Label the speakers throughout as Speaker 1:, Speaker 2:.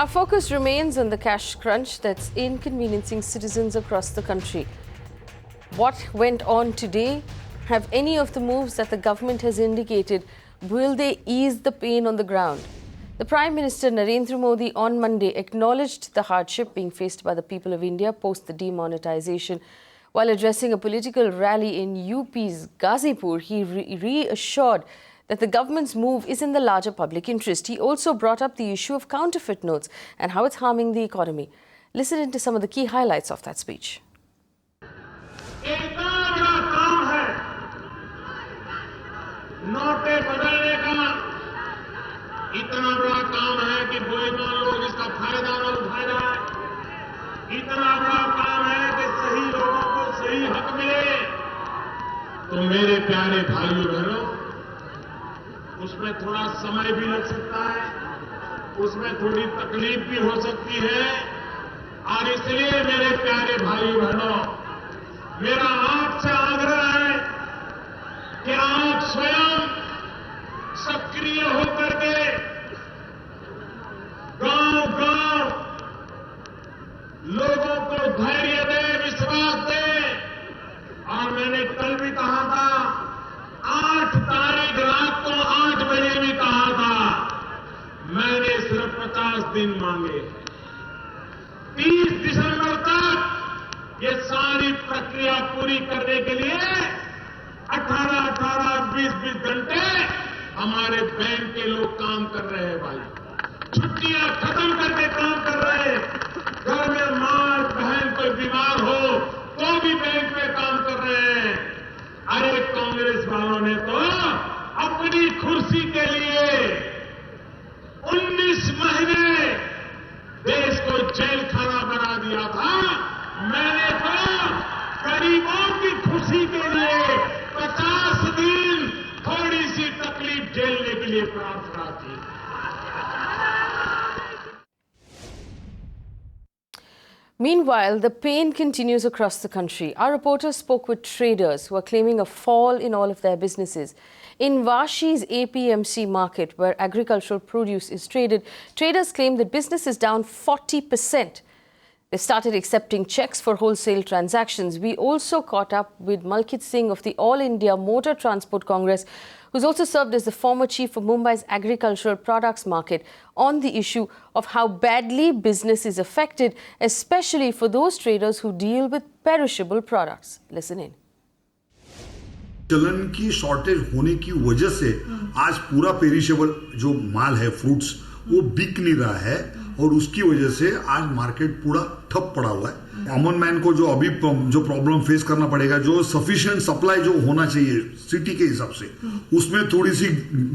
Speaker 1: Our focus remains on the cash crunch that's inconveniencing citizens across the country. What went on today? Have any of the moves that the government has indicated, will they ease the pain on the ground? The Prime Minister Narendra Modi on Monday acknowledged the hardship being faced by the people of India post the demonetization. While addressing a political rally in UP's Ghazipur, he reassured that the government's move is in the larger public interest. He also brought up the issue of counterfeit notes and how it's harming the economy. Listen into some of the key highlights of that speech.
Speaker 2: इतना बड़ा काम है कि बेईमान लोग इसका फायदा न उठा जाए। इतना बड़ा काम है कि सही लोगों को सही हक मिले। तो मेरे प्यारे भाइयों बहनों, उसमें थोड़ा समय भी लग सकता है, उसमें थोड़ी तकलीफ भी हो सकती है। और इसलिए मेरे प्यारे भाइयों बहनों, मेरा आपसे आग्रह है कि आप स्वयं सक्रिय होकर के गांव-गांव लोगों को धैर्य दे, विश्वास दे। और मैंने कल भी कहा था, 8 तारीख रात को 8 बजे भी कहा था, मैंने सिर्फ 50 दिन मांगे। 30 दिसंबर तक ये सारी प्रक्रिया पूरी करने के लिए 18-18, 20-20 घंटे हमारे बैंक के लोग काम कर रहे हैं भाई। छुट्टियां खत्म करके काम कर रहे हैं। घर में मां बहन कोई बीमार हो तो भी बैंक में काम कर रहे हैं। अरे कांग्रेस वालों ने तो अपनी कुर्सी के लिए 19 महीने देश को जेल खाना बना दिया था। मैंने तो गरीबों की खुशी के लिए 50 दिन थोड़ी सी तकलीफ झेलने के लिए प्रार्थना की।
Speaker 1: Meanwhile, the pain continues across the country. Our reporter spoke with traders who are claiming a fall in all of their businesses. In Vashi's APMC market, where agricultural produce is traded, traders claim that business is down 40%. They started accepting checks for wholesale transactions. We also caught up with Malkit Singh of the All India Motor Transport Congress, who's also served as the former chief of Mumbai's agricultural products market, on the issue of how badly business is affected, especially for those traders who deal with perishable products. Listen in.
Speaker 3: चलन की shortage होने की वजह से आज पूरा perishable जो माल है, फ्रूट्स, वो बिक नहीं रहा है और उसकी वजह से आज मार्केट पूरा ठप पड़ा हुआ है। कॉमन मैन को जो अभी जो प्रॉब्लम फेस करना पड़ेगा, जो सफिशिएंट सप्लाई जो होना चाहिए सिटी के हिसाब से, उसमें थोड़ी सी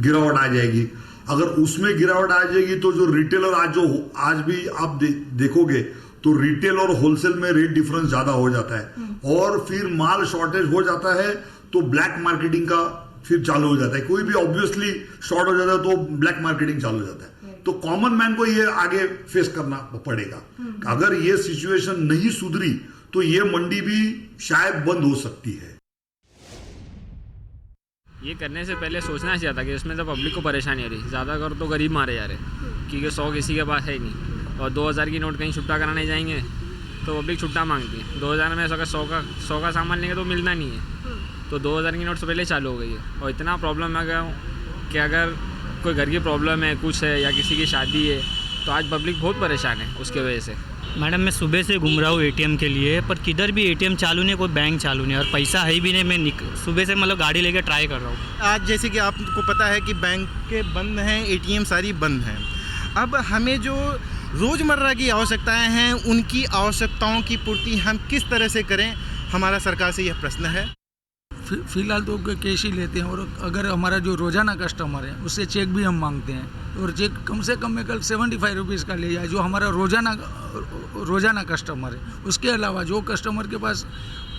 Speaker 3: गिरावट आ जाएगी। अगर उसमें गिरावट आ जाएगी तो जो रिटेलर आज भी आप देखोगे तो रिटेल और होलसेल में रेट डिफरेंस ज्यादा हो जाता है और फिर माल शॉर्टेज हो जाता है तो ब्लैक मार्केटिंग का फिर चालू हो जाता है। कोई भी ऑब्वियसली शॉर्ट हो जाता है तो ब्लैक मार्केटिंग चालू हो जाता है। तो कॉमन मैन को ये आगे फेस करना पड़ेगा। अगर ये सिचुएशन नहीं सुधरी तो ये मंडी भी शायद बंद हो सकती है।
Speaker 4: ये करने से पहले सोचना चाहिए था कि इसमें तो पब्लिक को परेशानी हो रही, ज़्यादा कर तो गरीब मारे जा रहे, क्योंकि 100 किसी के पास है ही नहीं। और 2000 की नोट कहीं छुट्टा कराने जाएंगे तो पब्लिक छुट्टा मांगती है। 2000 में अगर 100 का सामान लेंगे तो मिलना नहीं है, तो 2000 की नोट से पहले चालू हो गई है। और इतना प्रॉब्लम आ गया कि अगर कोई घर की प्रॉब्लम है, कुछ है या किसी की शादी है, तो आज पब्लिक बहुत परेशान है उसके वजह से।
Speaker 5: मैडम, मैं सुबह से घूम रहा हूँ एटीएम के लिए, पर किधर भी एटीएम चालू नहीं, कोई बैंक चालू नहीं और पैसा है भी नहीं। मैं सुबह से मतलब गाड़ी लेकर ट्राई कर रहा हूँ।
Speaker 6: आज जैसे कि आपको पता है कि बैंक के बंद हैं, एटीएम सारी बंद हैं। अब हमें जो रोज़मर्रा की आवश्यकताएं हैं, उनकी आवश्यकताओं की पूर्ति हम किस तरह से करें, हमारा सरकार से यह प्रश्न है।
Speaker 7: फ़िलहाल तो कैश ही लेते हैं और अगर हमारा जो रोज़ाना कस्टमर है उससे चेक भी हम मांगते हैं और चेक कम से कम में कल 75 रुपीज़ का ले जाए, जो हमारा रोज़ाना कस्टमर है। उसके अलावा जो कस्टमर के पास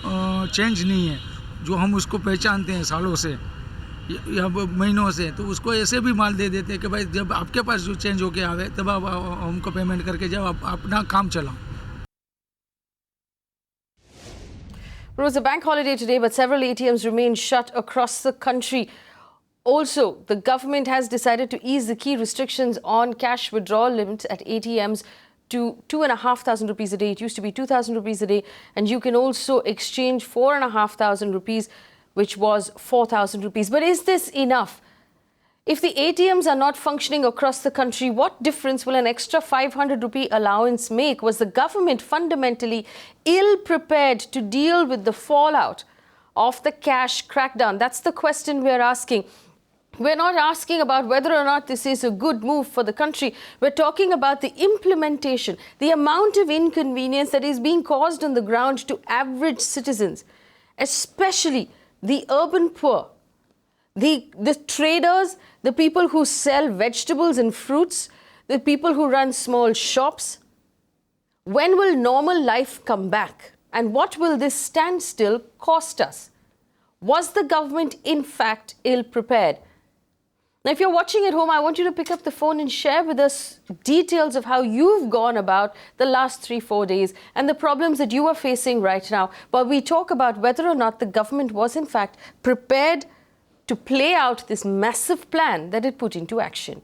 Speaker 7: चेंज नहीं है, जो हम उसको पहचानते हैं सालों से या महीनों से, तो उसको ऐसे भी माल दे देते हैं कि भाई जब आपके पास जो चेंज होके आवे तब आप हमको पेमेंट करके जब आप अपना काम चलाओ।
Speaker 1: It was a bank holiday today, but several ATMs remain shut across the country. Also, the government has decided to ease the key restrictions on cash withdrawal limits at ATMs to 2,500 rupees a day. It used to be 2,000 rupees a day. And you can also exchange 4,500 rupees, which was 4,000 rupees. But is this enough? If the ATMs are not functioning across the country, what difference will an extra 500 rupee allowance make? Was the government fundamentally ill-prepared to deal with the fallout of the cash crackdown? That's the question we're asking. We're not asking about whether or not this is a good move for the country. We're talking about the implementation, the amount of inconvenience that is being caused on the ground to average citizens, especially the urban poor, the traders, the people who sell vegetables and fruits, the people who run small shops. When will normal life come back? And what will this standstill cost us? Was the government, in fact, ill-prepared? Now, if you're watching at home, I want you to pick up the phone and share with us details of how you've gone about the last 3-4 days and the problems that you are facing right now. But we talk about whether or not the government was, in fact, prepared to play out this massive plan that it put into action.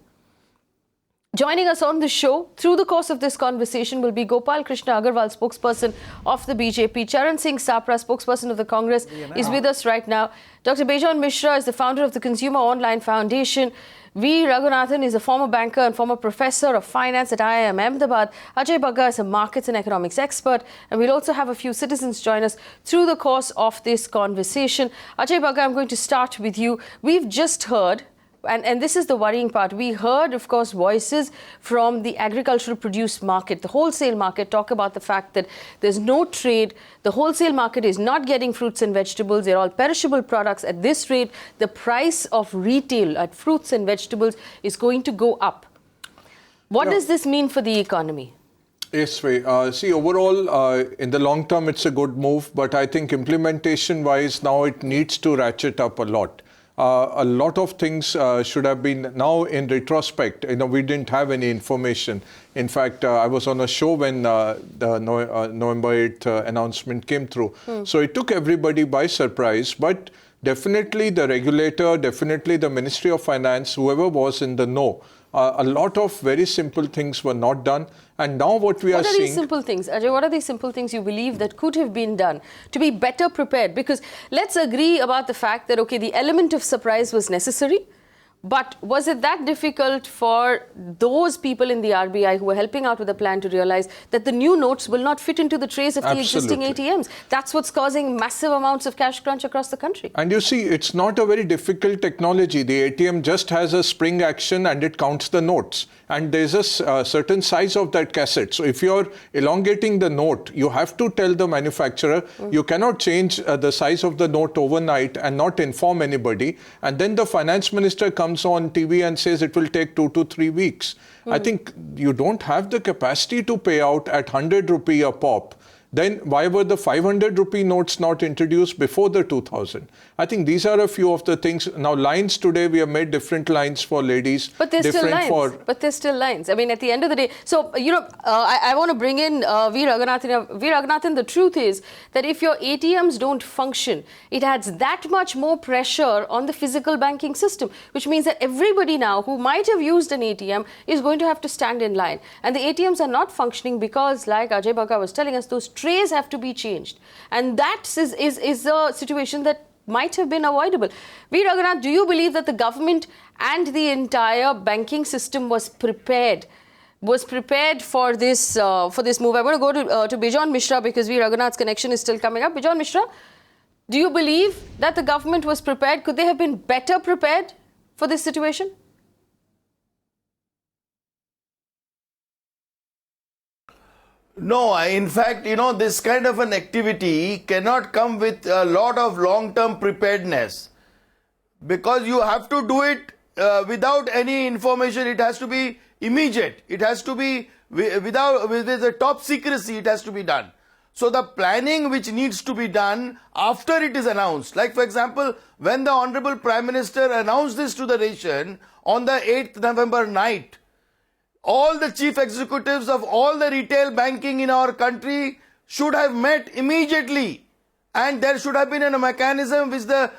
Speaker 1: Joining us on the show through the course of this conversation will be Gopal Krishna Agarwal, spokesperson of the BJP. Charan Singh Sapra, spokesperson of the Congress, is with us right now. Dr. Bejon Misra is the founder of the Consumer Online Foundation. Raghunathan is a former banker and former professor of finance at Iyer, Ahmedabad. Ajay Bagga is a markets and economics expert. And we'll also have a few citizens join us through the course of this conversation. Ajay Bagga, I'm going to start with you. We've just heard, and this is the worrying part, we heard, of course, voices from the agricultural produce market, the wholesale market, talk about the fact that there's no trade. The wholesale market is not getting fruits and vegetables. They're all perishable products. At this rate, the price of retail at fruits and vegetables is going to go up. What does this mean for the economy?
Speaker 8: Yes, see, overall, in the long term, it's a good move. But I think implementation-wise, now it needs to ratchet up a lot. A lot of things should have been, now in retrospect, we didn't have any information. In fact, I was on a show when the November 8th announcement came through. So it took everybody by surprise, but definitely the regulator, definitely the Ministry of Finance, whoever was in the know, a lot of very simple things were not done. And now what we are seeing...
Speaker 1: What are these simple things, Ajay? What are these simple things you believe that could have been done to be better prepared? Because let's agree about the fact that, okay, the element of surprise was necessary. But was it that difficult for those people in the RBI who were helping out with the plan to realize that the new notes will not fit into the trays of the existing ATMs? That's what's causing massive amounts of cash crunch across the country.
Speaker 8: And you see, it's not a very difficult technology. The ATM just has a spring action and it counts the notes. And there's a certain size of that cassette. So if you're elongating the note, you have to tell the manufacturer, you cannot change the size of the note overnight and not inform anybody. And then the finance minister comes on TV and says it will take 2 to 3 weeks. I think you don't have the capacity to pay out at 100 rupee a pop. Then why were the 500 rupee notes not introduced before the 2000? I think these are a few of the things. Now lines today, we have made different lines for ladies.
Speaker 1: But there's still lines. But there's still lines. I mean, at the end of the day, so, I want to bring in V. Raghunathan. V. Raghunathan, the truth is that if your ATMs don't function, it adds that much more pressure on the physical banking system, which means that everybody now who might have used an ATM is going to have to stand in line. And the ATMs are not functioning because, like Ajay Bagga was telling us, those trays have to be changed. And that is a situation that might have been avoidable. V. Raghunath, do you believe that the government and the entire banking system was prepared for this move? I want to go to Bejon Misra because V. Raghunath's connection is still coming up. Bejon Misra, do you believe that the government was prepared? Could they have been better prepared for this situation?
Speaker 9: No, in fact, this kind of an activity cannot come with a lot of long-term preparedness because you have to do it without any information. It has to be immediate. It has to be with the top secrecy. It has to be done. So the planning which needs to be done after it is announced, like for example, when the Honorable Prime Minister announced this to the nation on the 8th November night, all the chief executives of all the retail banking in our country should have met immediately, and there should have been a mechanism which the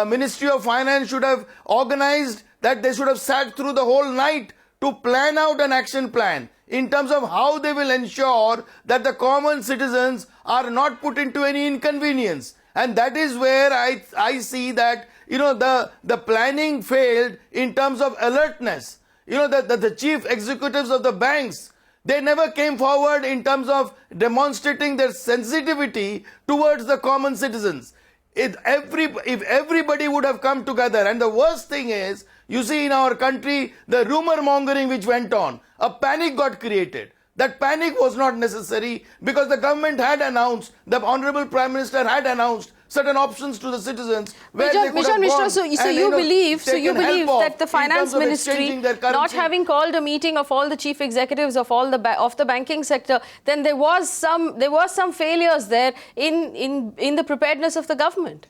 Speaker 9: Ministry of Finance should have organized that. They should have sat through the whole night to plan out an action plan in terms of how they will ensure that the common citizens are not put into any inconvenience. And that is where I see that, the planning failed in terms of alertness. The chief executives of the banks, they never came forward in terms of demonstrating their sensitivity towards the common citizens. If everybody would have come together, and the worst thing is, you see in our country, the rumor mongering which went on, a panic got created. That panic was not necessary because the government had announced, the Honorable Prime Minister had announced certain options to the citizens where they could have gone.
Speaker 1: So you believe that the Finance Ministry not having called a meeting of all the chief executives of all the banking sector, then there was some failures there in the preparedness of the government.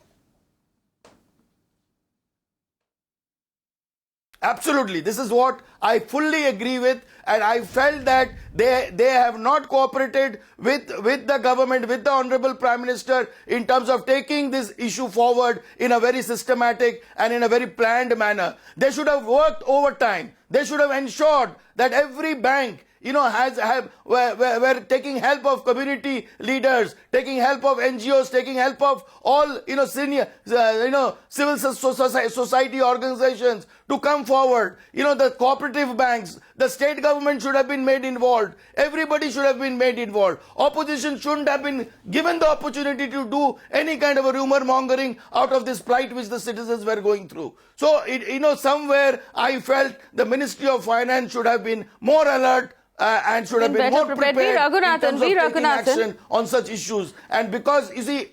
Speaker 9: Absolutely. This is what I fully agree with, and I felt that they have not cooperated with the government, with the Honorable Prime Minister in terms of taking this issue forward in a very systematic and in a very planned manner. They should have worked overtime. They should have ensured that every bank we're taking help of community leaders, taking help of NGOs, taking help of all, senior, civil society organizations to come forward. The cooperative banks, the state government should have been made involved. Everybody should have been made involved. Opposition shouldn't have been given the opportunity to do any kind of a rumor mongering out of this plight which the citizens were going through. So, somewhere I felt the Ministry of Finance should have been more alert, and should have been more prepared in terms of taking action on such issues. And because, you see,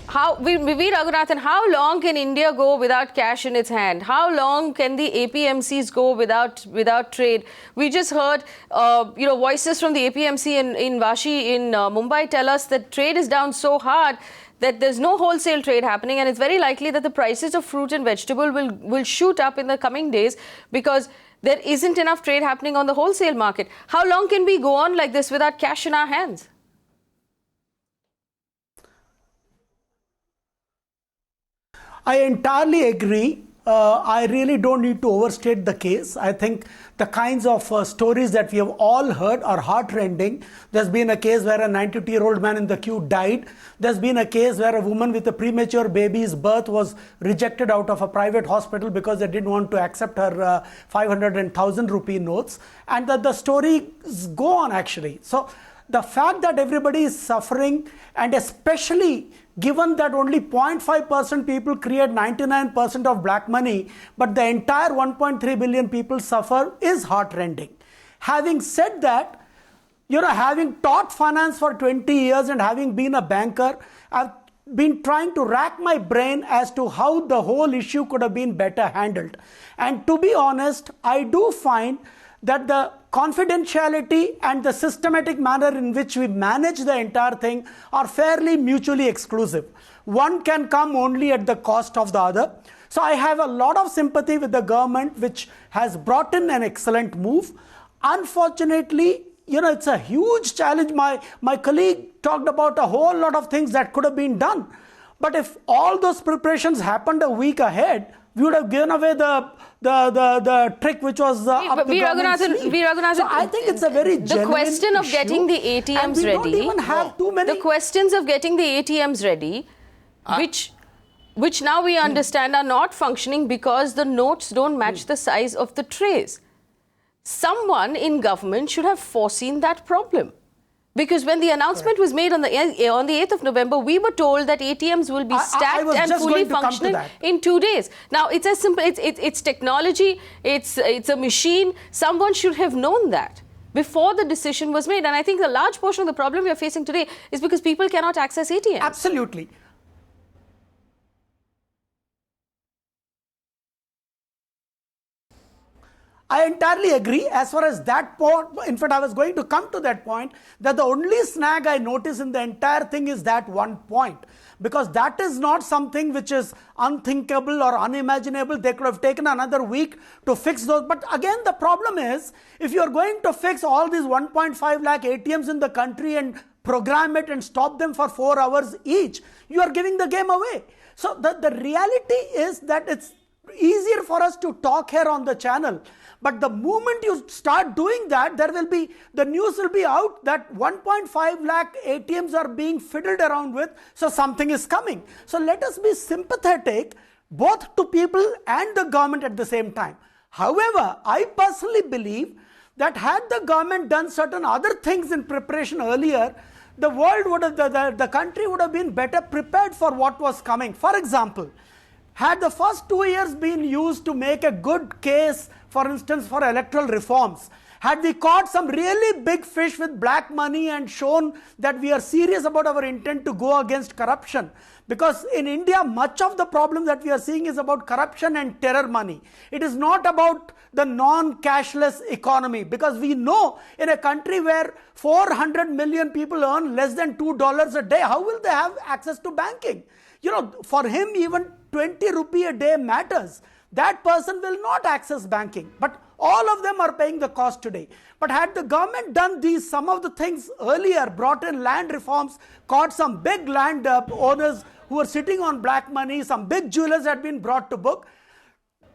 Speaker 1: Raghunathan, how long can India go without cash in its hand? How long can the APMCs go without trade? We just heard, voices from the APMC in Vashi in Mumbai tell us that trade is down so hard that there's no wholesale trade happening, and it's very likely that the prices of fruit and vegetable will shoot up in the coming days because there isn't enough trade happening on the wholesale market. How long can we go on like this without cash in our hands?
Speaker 10: I entirely agree. I really don't need to overstate the case. I think the kinds of stories that we have all heard are heartrending. There's been a case where a 92-year-old man in the queue died. There's been a case where a woman with a premature baby's birth was rejected out of a private hospital because they didn't want to accept her 500 and 1,000 rupee notes. And the stories go on actually. So the fact that everybody is suffering, and especially given that only 0.5% people create 99% of black money, but the entire 1.3 billion people suffer, is heartrending. Having said that, having taught finance for 20 years and having been a banker, I've been trying to rack my brain as to how the whole issue could have been better handled. And to be honest, I do find that the confidentiality and the systematic manner in which we manage the entire thing are fairly mutually exclusive. One can come only at the cost of the other. So I have a lot of sympathy with the government, which has brought in an excellent move. Unfortunately, it's a huge challenge. My colleague talked about a whole lot of things that could have been done. But if all those preparations happened a week ahead, we would have given away the trick which was up to Raghunathan. So I think it's a very genuine
Speaker 1: The question of
Speaker 10: issue,
Speaker 1: getting the ATMs ready.
Speaker 10: We don't even have too many.
Speaker 1: The questions of getting the ATMs ready, which now we understand are not functioning because the notes don't match the size of the trays. Someone in government should have foreseen that problem. Because when the announcement was made on the 8th of November, we were told that ATMs will be stacked and fully functional in 2 days. Now, it's as simple, it's technology, it's a machine. Someone should have known that before the decision was made. And I think a large portion of the problem we are facing today is because people cannot access ATMs.
Speaker 10: Absolutely. I entirely agree. As far as that point, in fact, I was going to come to that point, that the only snag I notice in the entire thing is that one point. Because that is not something which is unthinkable or unimaginable. They could have taken another week to fix those. But again, the problem is, if you are going to fix all these 1.5 lakh ATMs in the country and program it and stop them for 4 hours each, you are giving the game away. So the reality is that it's easier for us to talk here on the channel, but the moment you start doing that, the news will be out that 1.5 lakh ATMs are being fiddled around with, so something is coming. So let us be sympathetic both to people and the government at the same time. However, I personally believe that had the government done certain other things in preparation earlier, the world would have, the country would have been better prepared for what was coming. For example, had the first 2 years been used to make a good case, for instance, for electoral reforms, had we caught some really big fish with black money and shown that we are serious about our intent to go against corruption, because in India, much of the problem that we are seeing is about corruption and terror money. It is not about the non-cashless economy, because we know in a country where 400 million people earn less than $2 a day, how will they have access to banking? You know, for him, even 20 rupee a day matters. That person will not access banking, but all of them are paying the cost today. But had the government done some of the things earlier, brought in land reforms, caught some big land owners who were sitting on black money, some big jewelers had been brought to book,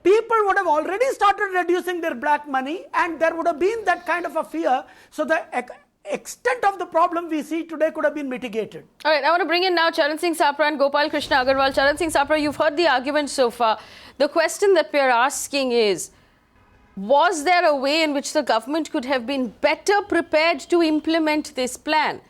Speaker 10: people would have already started reducing their black money, and there would have been that kind of a fear. So the extent of the problem we see today could have been mitigated.
Speaker 1: All right, I want to bring in now Charan Singh Sapra and Gopal Krishna Agarwal. Charan Singh Sapra, you've heard the argument so far. The question that we are asking is, was there a way in which the government could have been better prepared to implement this plan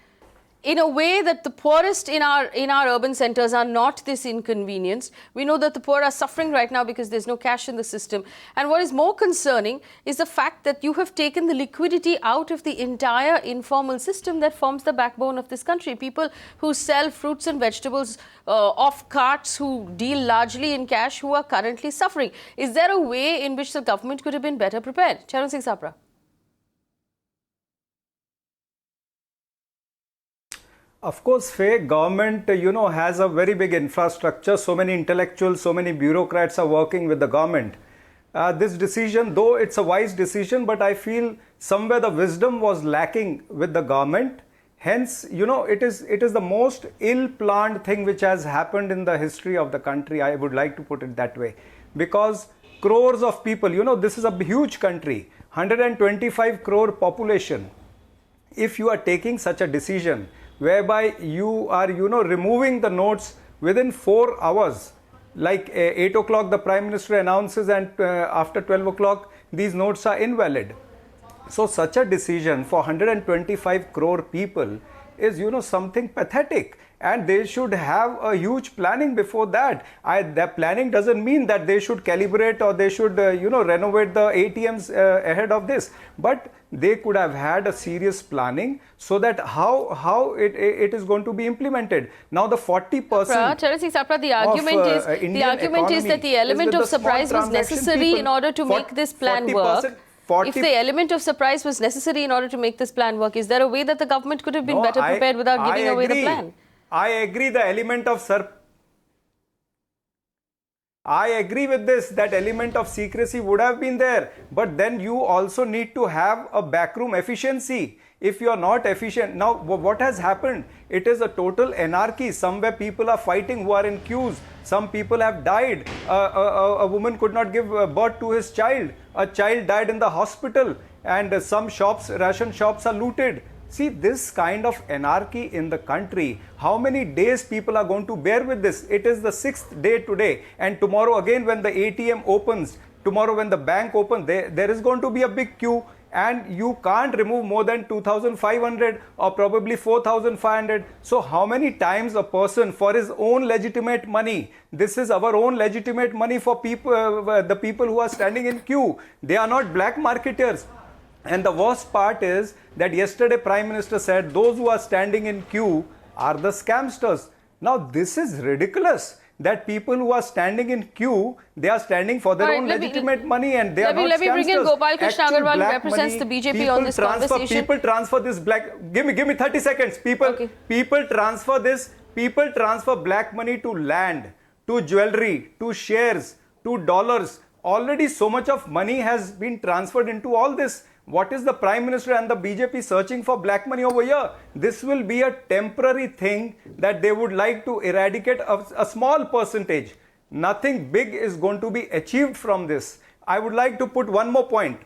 Speaker 1: in a way that the poorest in our urban centers are not this inconvenienced? We know that the poor are suffering right now because there's no cash in the system. And what is more concerning is the fact that you have taken the liquidity out of the entire informal system that forms the backbone of this country. People who sell fruits and vegetables off carts, who deal largely in cash, who are currently suffering. Is there a way in which the government could have been better prepared? Charan Singh Sapra.
Speaker 11: Of course, government, has a very big infrastructure. So many intellectuals, so many bureaucrats are working with the government. This decision, though it's a wise decision, but I feel somewhere the wisdom was lacking with the government. Hence, it is the most ill-planned thing which has happened in the history of the country. I would like to put it that way. Because crores of people, this is a huge country, 125 crore population. If you are taking such a decision, whereby you are, removing the notes within 4 hours, like 8 o'clock the Prime Minister announces, and after 12 o'clock these notes are invalid. So such a decision for 125 crore people is, something pathetic, and they should have a huge planning before that. That planning doesn't mean that they should calibrate or they should, renovate the ATMs ahead of this, but they could have had a serious planning so that how it is going to be implemented. Now the 40%.
Speaker 1: Charan Singh Sapra, the argument is that the element of surprise was necessary in order to make this plan work. If the element of surprise was necessary in order to make this plan work, is there a way that the government could have been better prepared without giving away the plan?
Speaker 11: I agree the element of I agree with this, that element of secrecy would have been there, but then you also need to have a backroom efficiency. If you are not efficient, now what has happened? It is a total anarchy. Somewhere people are fighting who are in queues. Some people have died. A woman could not give birth to his child. A child died in the hospital, and some shops, ration shops are looted. See, this kind of anarchy in the country, how many days people are going to bear with this? It is the 6th day today, and tomorrow again when the ATM opens, tomorrow when the bank opens, there is going to be a big queue, and you can't remove more than 2,500 or probably 4,500. So how many times a person for his own legitimate money, this is our own legitimate money for people, the people who are standing in queue, they are not black marketers. And the worst part is that yesterday Prime Minister said those who are standing in queue are the scamsters. Now this is ridiculous, that people who are standing in queue, they are standing for their own legitimate money, and they are not scamsters. Let me bring in
Speaker 1: Gopal Krishna Agarwal, who represents the BJP on this conversation.
Speaker 11: People transfer this black, give me 30 seconds. People transfer black money to land, to jewelry, to shares, to dollars. Already so much of money has been transferred into all this. What is the Prime Minister and the BJP searching for black money over here? This will be a temporary thing that they would like to eradicate a small percentage. Nothing big is going to be achieved from this. I would like to put one more point.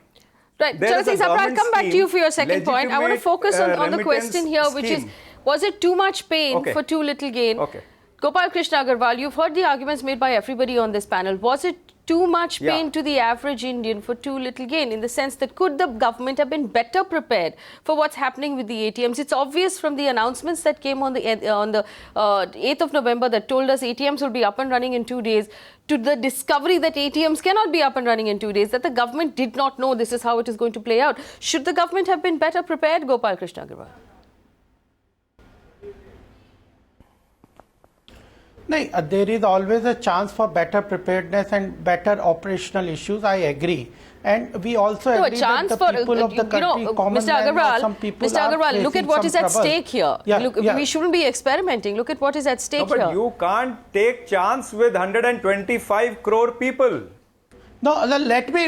Speaker 1: Right, Charan Singh Sapra, I'll come back to you for your second point. I want to focus on the question here, which is, was it too much pain for too little gain?
Speaker 11: Okay.
Speaker 1: Gopal Krishna Agarwal, you've heard the arguments made by everybody on this panel. Was it too much pain to the average Indian for too little gain, in the sense that could the government have been better prepared for what's happening with the ATMs? It's obvious from the announcements that came on the 8th of November that told us ATMs will be up and running in 2 days, to the discovery that ATMs cannot be up and running in 2 days, that the government did not know this is how it is going to play out. Should the government have been better prepared, Gopal Krishna Agarwal?
Speaker 10: No, there is always a chance for better preparedness and better operational issues. I agree, and we also agree that the people of the country, common man, or some people
Speaker 1: Mr. Agarwal, look at what is at stake here. We shouldn't be experimenting. Look at what is at stake here.
Speaker 11: But you can't take chance with 125 crore people.
Speaker 10: No, let me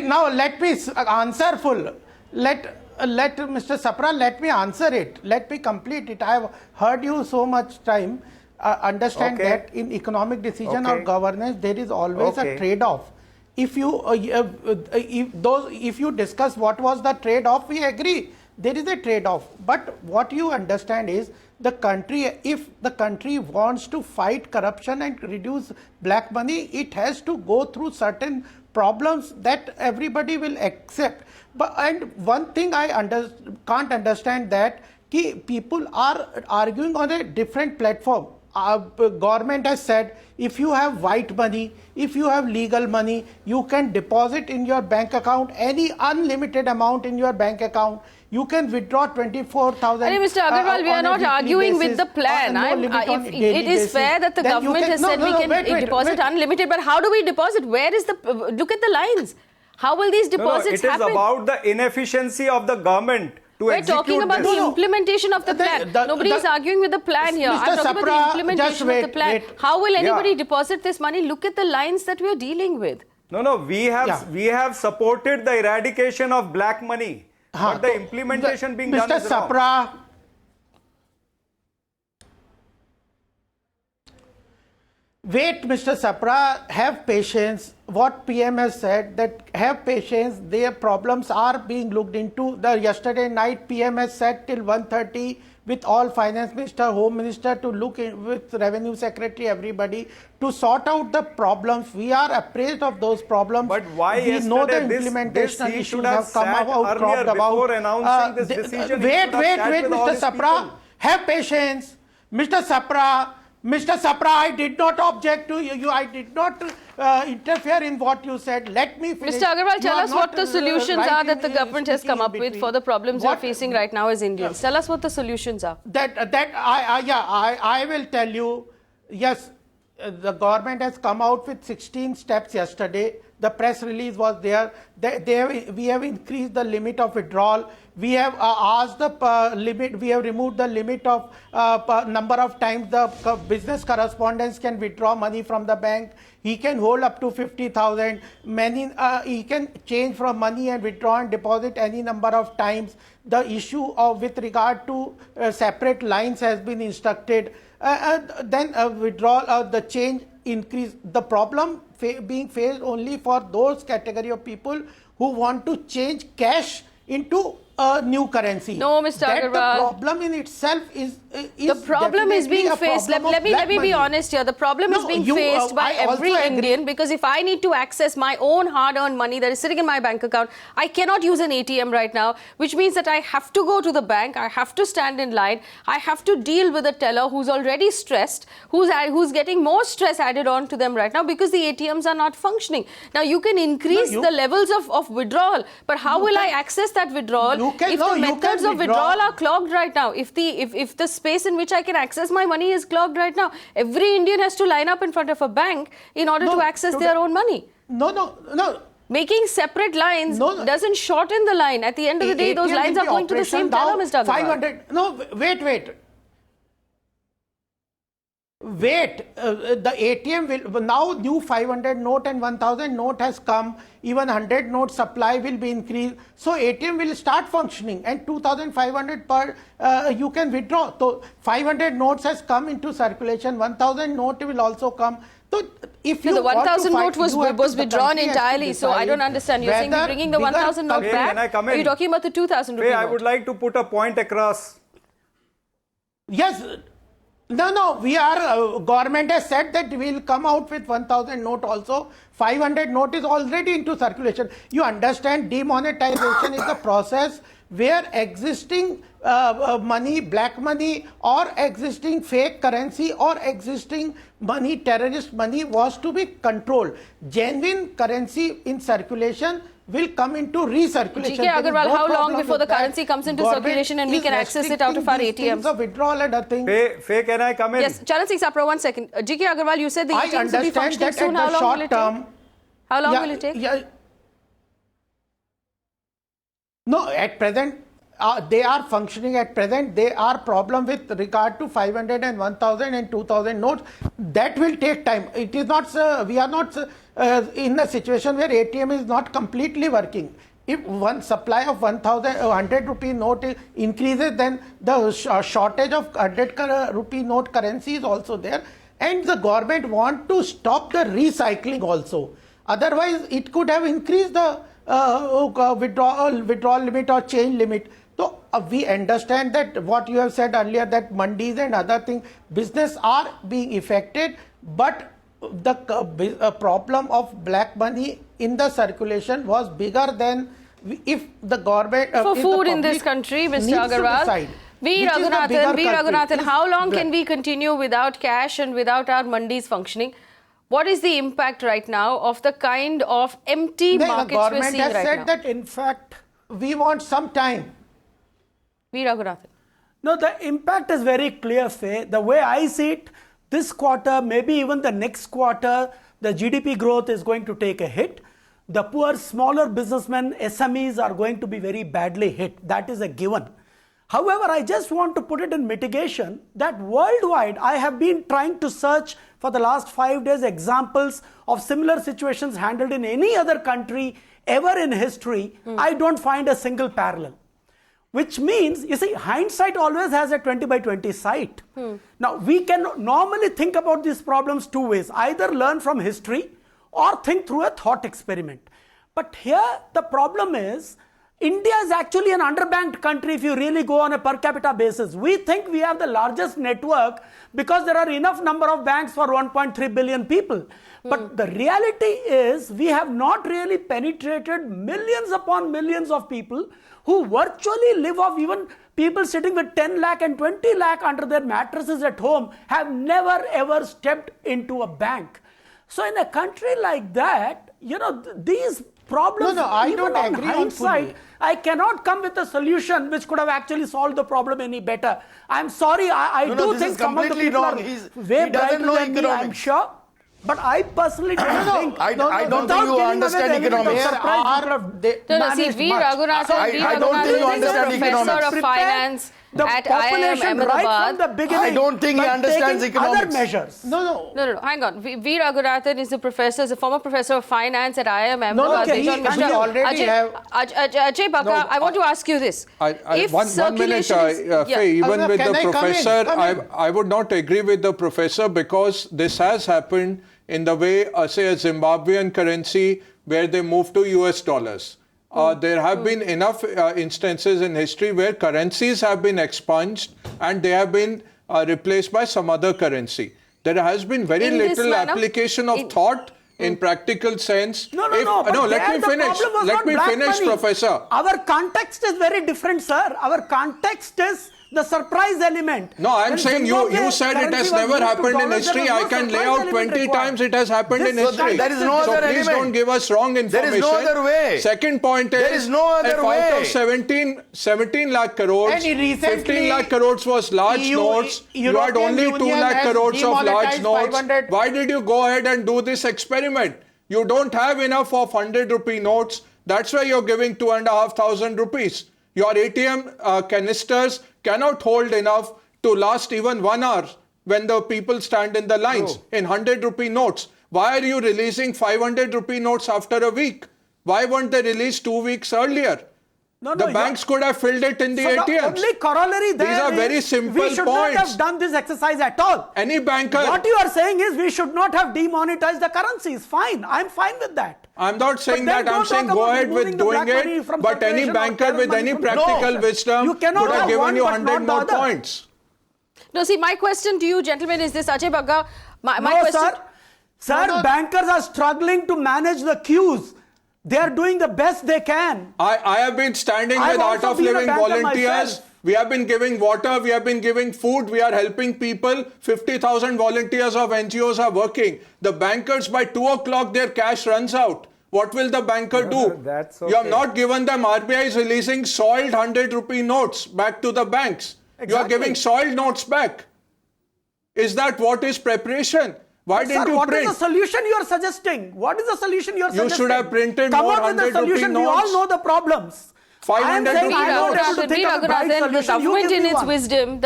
Speaker 10: answer full. Let Mr. Sapra, let me answer it. Let me complete it. I have heard you so much time. Understand that in economic decision or governance, there is always a trade-off. If you discuss what was the trade-off, we agree there is a trade-off. But what you understand is the country, if the country wants to fight corruption and reduce black money, it has to go through certain problems that everybody will accept. And one thing I can't understand that people are arguing on a different platform. Government has said if you have white money, if you have legal money, you can deposit in your bank account any unlimited amount in your bank account. You can withdraw 24,000.
Speaker 1: Mr. Agarwal, we are not arguing with the plan. It is fair that the government has said we can deposit unlimited, but how do we deposit? Where is the look at the lines? How will these deposits happen?
Speaker 11: It is about the inefficiency of the government.
Speaker 1: We're talking about the implementation of the plan. Nobody is arguing with the plan here. I'm talking about the implementation of the plan. How will anybody deposit this money? Look at the lines that we're dealing with.
Speaker 11: No, we have supported the eradication of black money. But the implementation being done is wrong. Mr. Sapra,
Speaker 10: wait, Mr. Sapra, have patience. What PM has said, that have patience, their problems are being looked into. Yesterday night, PM has said till 1:30 with all finance minister, home minister to look in, with revenue secretary, everybody to sort out the problems. We are appraised of those problems.
Speaker 11: But why
Speaker 10: we know the implementation issues have come about, cropped about.
Speaker 11: Announcing this decision,
Speaker 10: wait, Mr. Sapra, have patience. Mr. Sapra, I did not object to you. I did not interfere in what you said. Let me finish.
Speaker 1: Mr. Agarwal, tell us what the solutions are that the government has come up with for the problems we're facing right now as Indians. Tell us what the solutions are.
Speaker 10: I will tell you. Yes, the government has come out with 16 steps yesterday. The press release was there. We have increased the limit of withdrawal. We have asked the limit. We have removed the limit of number of times the business correspondents can withdraw money from the bank. He can hold up to 50,000. He can change from money and withdraw and deposit any number of times. The issue of with regard to separate lines has been instructed. Then withdrawal, the change increase. The problem being faced only for those category of people who want to change cash into a new currency.
Speaker 1: No, Mr. Agarwal.
Speaker 10: The problem in itself is
Speaker 1: the problem is being faced. Let me be honest here. The problem is being faced by every Indian, because if I need to access my own hard-earned money that is sitting in my bank account, I cannot use an ATM right now, which means that I have to go to the bank, I have to stand in line, I have to deal with a teller who's already stressed, who's getting more stress added on to them right now because the ATMs are not functioning. Now, you can increase the levels of withdrawal, but how will I access that withdrawal if the methods of withdrawal are clogged right now? If the space in which I can access my money is clogged right now, every Indian has to line up in front of a bank in order to access their own money.
Speaker 10: No.
Speaker 1: Making separate lines doesn't shorten the line. At the end of the day, those lines are going to the same teller, Mr. Agarwal.
Speaker 10: No, wait. Wait, the ATM will now new 500 note and 1000 note has come, even 100 note supply will be increased, so ATM will start functioning and 2500 per you can withdraw. So 500 notes has come into circulation, 1000 note will also come. So if you
Speaker 1: the 1000 note was
Speaker 10: the
Speaker 1: withdrawn
Speaker 10: country has to
Speaker 1: entirely, so I don't
Speaker 10: decide
Speaker 1: understand. You're saying we're bringing the
Speaker 10: bigger
Speaker 1: 1000 note
Speaker 11: Faye,
Speaker 1: back?
Speaker 11: can I come
Speaker 1: Or are you
Speaker 11: in?
Speaker 1: talking about the 2000 rupee
Speaker 11: Faye, I
Speaker 1: note?
Speaker 11: would like to put a point across.
Speaker 10: Yes. No, we are, government has said that we will come out with 1000 note also. 500 note is already into circulation. You understand, demonetization is the process where existing money, black money or existing fake currency or existing money, terrorist money was to be controlled. Genuine currency in circulation will come into recirculation.
Speaker 1: GK Agarwal, how long before the currency comes into circulation and we can access it out of our ATMs?
Speaker 10: Of withdrawal and thing.
Speaker 11: Faye, can I come in?
Speaker 1: Yes, Charan Singh Sapra, 1 second. GK Agarwal, you said the
Speaker 10: I
Speaker 1: ATMs will be
Speaker 10: understand
Speaker 1: functioning
Speaker 10: that
Speaker 1: soon.
Speaker 10: at
Speaker 1: How
Speaker 10: the
Speaker 1: long will
Speaker 10: short
Speaker 1: it
Speaker 10: term,
Speaker 1: take? How long will it take?
Speaker 10: No, at present, they are functioning at present. They are problem with regard to 500 and 1000 and 2000 notes. That will take time. It is not, we are not in a situation where ATM is not completely working. If one supply of 100 rupee note increases, then the shortage of 100 rupee note currency is also there. And the government want to stop the recycling also. Otherwise, it could have increased the withdrawal limit or change limit. So we understand that what you have said earlier, that mandis and other things, business are being affected, but the problem of black money in the circulation was bigger than if the government...
Speaker 1: For food in this country, Mr. Agarwal, Raghunathan, how long can we continue without cash and without our mandis functioning? What is the impact right now of the kind of empty markets we're seeing right now?
Speaker 10: The government has said that, in fact, we want some time.
Speaker 1: Raghunathan.
Speaker 10: No, the impact is very clear, Faye. The way I see it, this quarter, maybe even the next quarter, the GDP growth is going to take a hit. The poor, smaller businessmen, SMEs are going to be very badly hit. That is a given. However, I just want to put it in mitigation that worldwide, I have been trying to search for the last 5 days examples of similar situations handled in any other country ever in history. I don't find a single parallel. Which means, you see, hindsight always has a 20/20 sight. Now, we can normally think about these problems two ways. Either learn from history or think through a thought experiment. But here, the problem is, India is actually an underbanked country if you really go on a per capita basis. We think we have the largest network because there are enough number of banks for 1.3 billion people. But the reality is we have not really penetrated millions upon millions of people who virtually live off, even people sitting with 10 lakh and 20 lakh under their mattresses at home have never ever stepped into a bank. So in a country like that, you know, these problems,
Speaker 12: I don't agree on
Speaker 10: hindsight,
Speaker 12: fully.
Speaker 10: I cannot come with a solution which could have actually solved the problem any better. I'm sorry, I do think some of the people are way brighter than me, I'm sure. But I personally don't think.
Speaker 9: I don't think you understand economics.
Speaker 1: Raghunathan,
Speaker 9: I don't think you understand
Speaker 1: professor
Speaker 9: economics.
Speaker 1: of finance at IIM Ahmedabad.
Speaker 9: I don't think he understands economics.
Speaker 10: Other measures.
Speaker 1: No, hang on. Raghunathan is a former professor of finance at IIM Ahmedabad.
Speaker 10: Bejon Misra
Speaker 1: Ajay, Bagga, I want to ask you this.
Speaker 8: One minute, Faye, even with the professor, I would not agree with the professor because this has happened in the way, say, a Zimbabwean currency where they moved to US dollars. There have been enough instances in history where currencies have been expunged and they have been replaced by some other currency. There has been very little application of thought in practical sense.
Speaker 10: No, let
Speaker 8: me finish, Professor.
Speaker 10: Our context is very different, sir. Our context is the surprise element.
Speaker 8: No, I'm saying you said it has never happened in history. I can lay out 20 times it has happened in history.
Speaker 9: There is no other element.
Speaker 8: Please don't give us wrong information.
Speaker 9: There is no other way.
Speaker 8: Second point is,
Speaker 9: there is no other way.
Speaker 8: Out of 17 lakh crores, 15 lakh crores was large notes. You had only 2 lakh crores of large notes. Why did you go ahead and do this experiment? You don't have enough of 100 rupee notes. That's why you're giving 2,500 rupees. Your ATM canisters cannot hold enough to last even 1 hour when the people stand in the lines in 100 rupee notes. Why are you releasing 500 rupee notes after a week? Why weren't they released 2 weeks earlier? The banks could have filled it in the ATMs.
Speaker 10: The only corollary there
Speaker 8: These are very simple
Speaker 10: we should
Speaker 8: points.
Speaker 10: not have done this exercise at all.
Speaker 8: Any banker...
Speaker 10: What you are saying is we should not have demonetized the currencies. Fine. I'm fine with that.
Speaker 8: I'm not saying that. I'm saying go ahead with doing it. But any banker with any practical wisdom would have given you 100 more points.
Speaker 1: No, see, my question to you, gentlemen, is this. Ajay Bagga, my question...
Speaker 10: Sir, bankers are struggling to manage the queues. They are doing the best they can.
Speaker 8: I have been standing with Art of Living volunteers. We have been giving water, we have been giving food, we are helping people. 50,000 volunteers of NGOs are working. The bankers, by 2 o'clock, their cash runs out. What will the banker do?
Speaker 11: That's
Speaker 8: You have not given them. RBI is releasing soiled 100 rupee notes back to the banks. You are giving soiled notes back. Is that what is preparation? Why didn't you print?
Speaker 10: What is the solution you are suggesting? What is the solution you are suggesting?
Speaker 8: You should have printed more 100 rupee notes.
Speaker 10: We all know the problems.
Speaker 8: 500
Speaker 10: rupee notes.
Speaker 1: The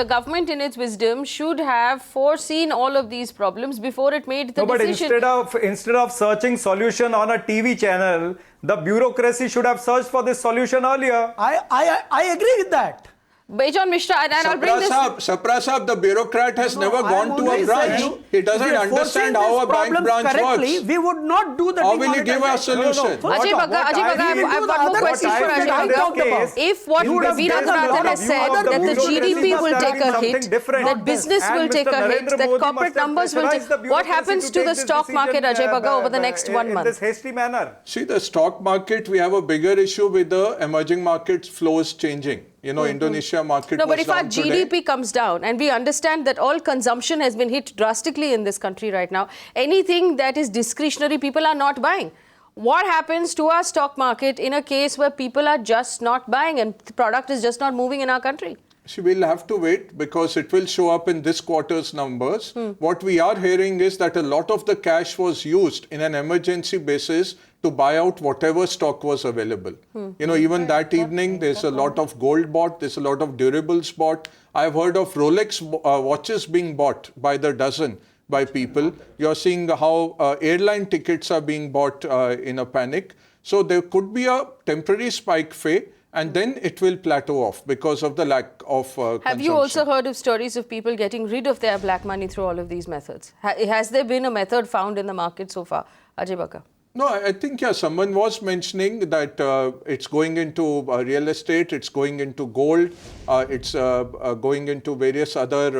Speaker 1: government in its wisdom should have foreseen all of these problems before it made the decision.
Speaker 11: But instead of searching solution on a TV channel, the bureaucracy should have searched for this solution earlier.
Speaker 10: I agree with that.
Speaker 1: Bejon Misra, and I'll bring this...
Speaker 8: Sapra Sahab, the bureaucrat has never gone to a branch. He doesn't understand how a bank branch works.
Speaker 10: We would not do the
Speaker 8: How will he give a solution?
Speaker 1: Ajay Bagga, I have one more question for Ajay Bagga. If what Raghunathan has said, that the GDP will take a hit, that business will take a hit, that corporate numbers will take... What happens to the stock market, Ajay Bagga, over the next 1 month?
Speaker 11: In this hasty manner.
Speaker 8: See, the stock market, we have a bigger issue with the emerging markets flows changing. You know, Indonesia market
Speaker 1: No, but if our
Speaker 8: today.
Speaker 1: GDP comes down, and we understand that all consumption has been hit drastically in this country right now, anything that is discretionary, people are not buying. What happens to our stock market in a case where people are just not buying and the product is just not moving in our country?
Speaker 8: See, we'll have to wait because it will show up in this quarter's numbers. What we are hearing is that a lot of the cash was used in an emergency basis to buy out whatever stock was available. You know, even that evening, there's a lot of gold bought, there's a lot of durables bought. I've heard of Rolex watches being bought by the dozen by people. You're seeing how airline tickets are being bought in a panic. So there could be a temporary spike phase, and then it will plateau off because of the lack of consumption.
Speaker 1: Have you also heard of stories of people getting rid of their black money through all of these methods? Has there been a method found in the market so far? Ajay Bagga.
Speaker 8: No, I think, yeah, someone was mentioning that it's going into real estate, it's going into gold, it's going into various other,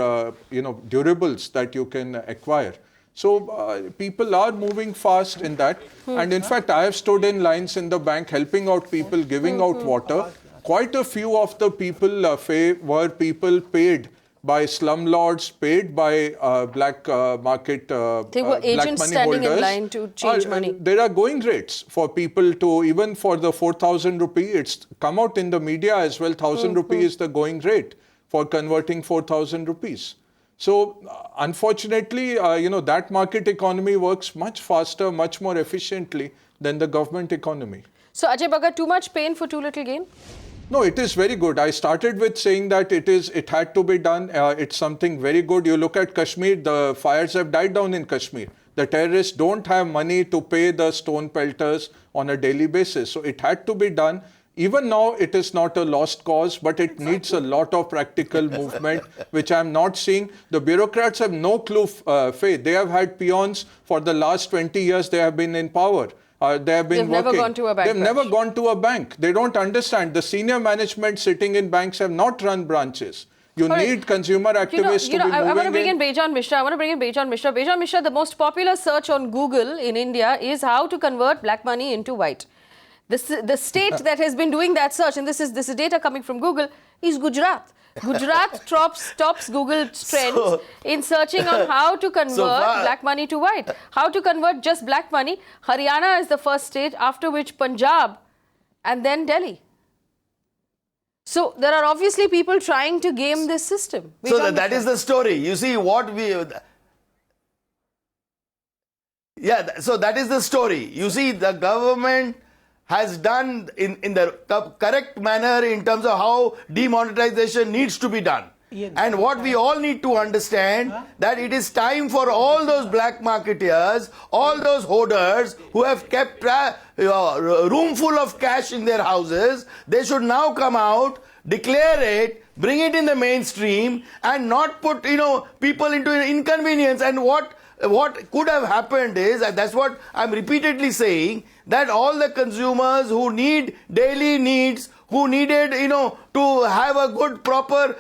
Speaker 8: durables that you can acquire. So people are moving fast in that. And in fact, I have stood in lines in the bank helping out people, giving out water. Quite a few of the people were people paid by slumlords, paid by black market
Speaker 1: they were agents standing in line to change money.
Speaker 8: There are going rates for people to, even for the 4,000 rupee, it's come out in the media as well, 1,000 rupee is the going rate for converting 4,000 rupees. So, unfortunately, that market economy works much faster, much more efficiently than the government economy.
Speaker 1: So, Ajay Bagga, too much pain for too little gain?
Speaker 8: No, it is very good. I started with saying that it had to be done. It's something very good. You look at Kashmir, the fires have died down in Kashmir. The terrorists don't have money to pay the stone pelters on a daily basis. So it had to be done. Even now, it is not a lost cause, but it needs a lot of practical movement, which I'm not seeing. The bureaucrats have no clue, Faye. They have had peons for the last 20 years. They have been in power. They have been
Speaker 1: They've
Speaker 8: working.
Speaker 1: never gone to a bank.
Speaker 8: They've never gone to a bank. They don't understand. The senior management sitting in banks have not run branches. You need consumer activists to be moving
Speaker 1: I want to bring in Bejon Misra. Bejon Misra, the most popular search on Google in India is how to convert black money into white. The state that has been doing that search, and this is data coming from Google, is Gujarat. Gujarat tops Google trends in searching on how to convert black money to white. How to convert just black money. Haryana is the first state, after which Punjab, and then Delhi. So there are obviously people trying to game this system.
Speaker 9: So that is the story. You see what we... Yeah, so that is the story. You see, the government has done in the correct manner in terms of how demonetization needs to be done. And what we all need to understand that it is time for all those black marketeers, all those hoarders who have kept room full of cash in their houses, they should now come out, declare it, bring it in the mainstream, and not put people into inconvenience. And what could have happened is, and that's what I'm repeatedly saying, that all the consumers who need daily needs, who needed, to have a good, proper,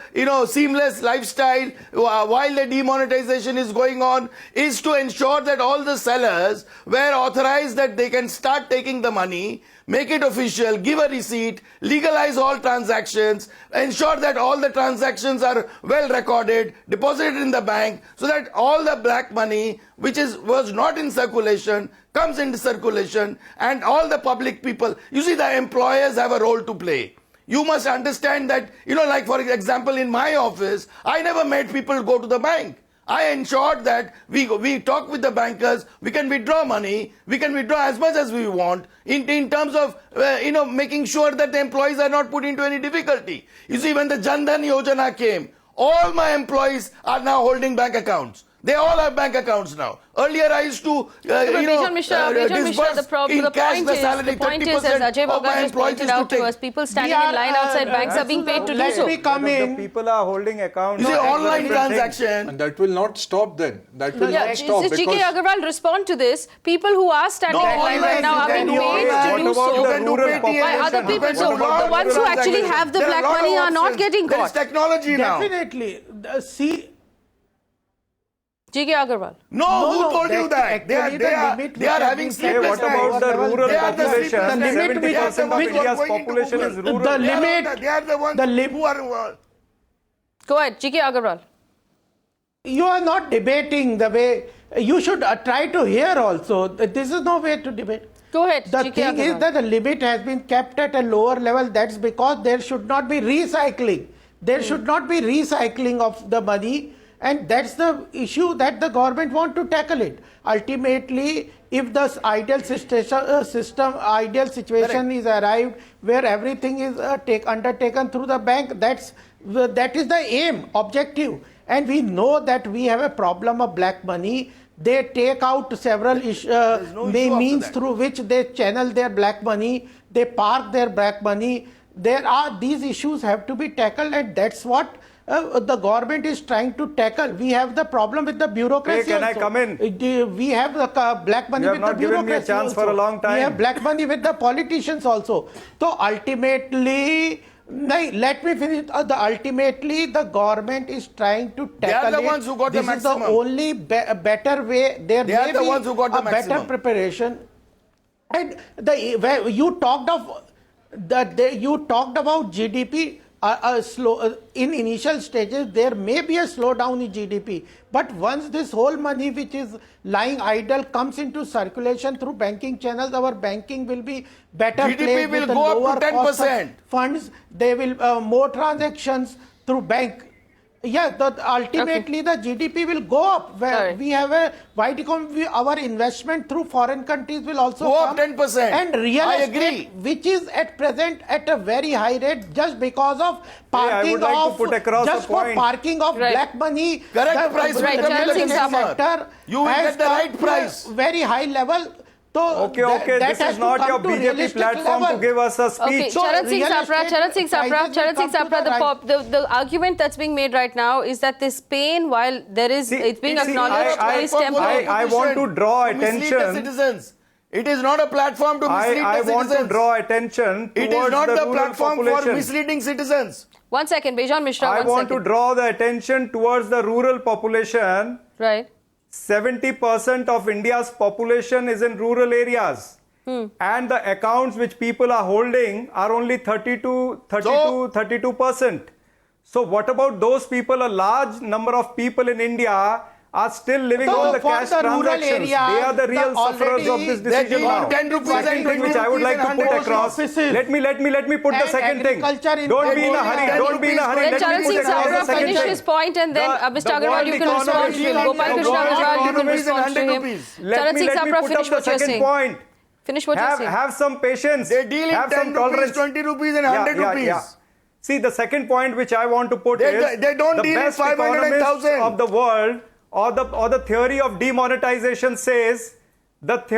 Speaker 9: seamless lifestyle while the demonetization is going on, is to ensure that all the sellers were authorized that they can start taking the money, make it official, give a receipt, legalize all transactions, ensure that all the transactions are well recorded, deposited in the bank, so that all the black money which was not in circulation comes into circulation, and all the public people, you see, the employers have a role to play. You must understand that, like for example in my office, I never made people go to the bank. I ensured that we talk with the bankers, we can withdraw money, we can withdraw as much as we want in terms of, making sure that the employees are not put into any difficulty. You see, when the Jan Dhan Yojana came, all my employees are now holding bank accounts. They all have bank accounts now. Earlier I used to,
Speaker 1: Bejon Misra,
Speaker 9: disburse
Speaker 1: the
Speaker 9: in cash
Speaker 1: point
Speaker 9: the salary,
Speaker 1: is, as Ajay Bagga just pointed out to us, people standing in line outside banks are being paid to do so.
Speaker 11: The people are holding accounts.
Speaker 9: You see, online transaction.
Speaker 8: And that will not stop then. That will not stop.
Speaker 1: GK Agarwal, respond to this. People who are standing in line right now are being paid to do so by other people. So the ones who actually have the black money are not getting
Speaker 9: There is
Speaker 1: caught.
Speaker 9: technology now.
Speaker 10: Definitely. See,
Speaker 1: GK Agarwal.
Speaker 9: No, who told you that? They are having sleepless
Speaker 11: What about the rural
Speaker 9: They are the
Speaker 11: population?
Speaker 9: sleepless
Speaker 11: 70% of India's population is rural.
Speaker 10: the limit,
Speaker 9: They are the ones who are.
Speaker 1: Go ahead, GK Agarwal.
Speaker 10: you are not debating the way you should try to hear also. This is no way to debate.
Speaker 1: Go ahead,
Speaker 10: The
Speaker 1: GK
Speaker 10: thing is
Speaker 1: Agarwal.
Speaker 10: that the limit has been kept at a lower level. That's because there should not be recycling. There should not be recycling of the money, and that's the issue that the government want to tackle it. Ultimately, if the ideal situation is arrived where everything is undertaken through the bank, that is the aim, objective. And we know that we have a problem of black money. They take out several means through which they channel their black money, they park their black money. These issues have to be tackled, and that's what the government is trying to tackle. We have the problem with the bureaucracy.
Speaker 11: Hey, can I
Speaker 10: also.
Speaker 11: come in?
Speaker 10: We have the black money
Speaker 11: You
Speaker 10: with
Speaker 11: have
Speaker 10: the
Speaker 11: not given
Speaker 10: bureaucracy
Speaker 11: me a chance
Speaker 10: also.
Speaker 11: for a long time.
Speaker 10: We have black money with the politicians also. So ultimately, let me finish. Ultimately, the government is trying to tackle it.
Speaker 9: They are the ones who got the maximum.
Speaker 10: This is the only better way. There
Speaker 9: They are
Speaker 10: may
Speaker 9: the
Speaker 10: be
Speaker 9: ones who got the
Speaker 10: a better
Speaker 9: maximum.
Speaker 10: preparation. And you talked about GDP. In initial stages, there may be a slowdown in GDP, but once this whole money which is lying idle comes into circulation through banking channels, our banking will be better
Speaker 9: GDP
Speaker 10: placed
Speaker 9: will
Speaker 10: with a
Speaker 9: go up to
Speaker 10: lower cost of
Speaker 9: 10%.
Speaker 10: funds. They will more transactions through bank. Yeah, ultimately the GDP will go up. Where we have a wide economy, our investment through foreign countries will also
Speaker 9: Go
Speaker 10: come.
Speaker 9: up 10%.
Speaker 10: And real
Speaker 9: I
Speaker 10: estate,
Speaker 9: agree.
Speaker 10: which is at present at a very high rate, just because of parking
Speaker 11: I would like to put across
Speaker 10: just
Speaker 11: a
Speaker 10: for
Speaker 11: point.
Speaker 10: parking of
Speaker 1: Right.
Speaker 10: black money.
Speaker 9: Correct price will
Speaker 1: Right,
Speaker 9: come to
Speaker 1: Charan
Speaker 9: the
Speaker 1: Singh
Speaker 9: consumer.
Speaker 10: sector
Speaker 9: You will
Speaker 10: has
Speaker 9: get the
Speaker 10: come
Speaker 9: right
Speaker 10: to a
Speaker 9: price.
Speaker 10: very high level. So
Speaker 11: Okay, this
Speaker 10: has
Speaker 11: is
Speaker 10: to
Speaker 11: not
Speaker 10: come
Speaker 11: your
Speaker 10: to
Speaker 11: BJP
Speaker 10: realistic
Speaker 11: platform
Speaker 10: level.
Speaker 11: to give us a speech.
Speaker 1: Okay,
Speaker 10: So
Speaker 1: Charan Singh
Speaker 10: real
Speaker 1: Sapra,
Speaker 10: estate
Speaker 1: Charan Singh
Speaker 10: prices will come to the
Speaker 1: the argument that's being made right now is that this pain, while there is, it's being acknowledged, is temporary.
Speaker 11: I want to draw
Speaker 9: To mislead the
Speaker 11: attention.
Speaker 9: citizens. It is not a platform to mislead
Speaker 11: I
Speaker 9: the
Speaker 11: want to
Speaker 9: citizens.
Speaker 11: draw attention
Speaker 9: It
Speaker 11: towards
Speaker 9: is not
Speaker 11: the
Speaker 9: the
Speaker 11: rural
Speaker 9: platform for
Speaker 11: population.
Speaker 9: misleading citizens.
Speaker 1: 1 second, Bejon Misra,
Speaker 11: I
Speaker 1: 1
Speaker 11: want to
Speaker 1: second.
Speaker 11: draw the attention towards the rural population.
Speaker 1: Right.
Speaker 11: 70% of India's population is in rural areas. And the accounts which people are holding are only 32%. So what about those people? A large number of people in India are still living
Speaker 10: So
Speaker 11: on the
Speaker 10: for
Speaker 11: cash
Speaker 10: the rural
Speaker 11: transactions.
Speaker 10: area,
Speaker 11: They are the real sufferers of this
Speaker 9: They
Speaker 11: decision
Speaker 9: give
Speaker 11: now.
Speaker 9: 10 rupees and
Speaker 11: Second thing
Speaker 9: 20
Speaker 11: which I would like to
Speaker 9: rupees
Speaker 11: put
Speaker 9: and
Speaker 11: across.
Speaker 10: offices.
Speaker 11: Let me put the
Speaker 10: And
Speaker 11: second thing.
Speaker 10: agriculture in
Speaker 11: Don't be in a hurry.
Speaker 10: Cambodia.
Speaker 11: Don't be in a hurry.
Speaker 1: Let
Speaker 11: Let
Speaker 1: Charan
Speaker 11: me put
Speaker 1: Singh
Speaker 11: across the
Speaker 1: Sapra
Speaker 11: second
Speaker 1: finish
Speaker 11: thing.
Speaker 1: his point, and then Mr. Agarwal, you can
Speaker 11: world
Speaker 1: respond to him.
Speaker 11: economy-
Speaker 1: Gopal Krishna
Speaker 11: the world
Speaker 1: Agarwal, you can
Speaker 11: economy-
Speaker 1: respond to him.
Speaker 9: 100 rupees.
Speaker 1: Charan Singh
Speaker 11: Let me
Speaker 1: Sapra,
Speaker 11: put
Speaker 1: finish
Speaker 11: up the
Speaker 1: what you're
Speaker 11: second
Speaker 1: saying.
Speaker 11: point.
Speaker 1: Finish what you're saying.
Speaker 11: Have some patience.
Speaker 9: They deal in
Speaker 11: Have
Speaker 9: 10
Speaker 11: some
Speaker 9: rupees,
Speaker 11: tolerance.
Speaker 9: 20 rupees and 100 rupees.
Speaker 11: See, the second point which I want to put
Speaker 9: They don't
Speaker 11: the
Speaker 9: deal with
Speaker 11: best
Speaker 9: 500 and
Speaker 11: economists
Speaker 9: 1000.
Speaker 11: of the world, or the theory of demonetization says, that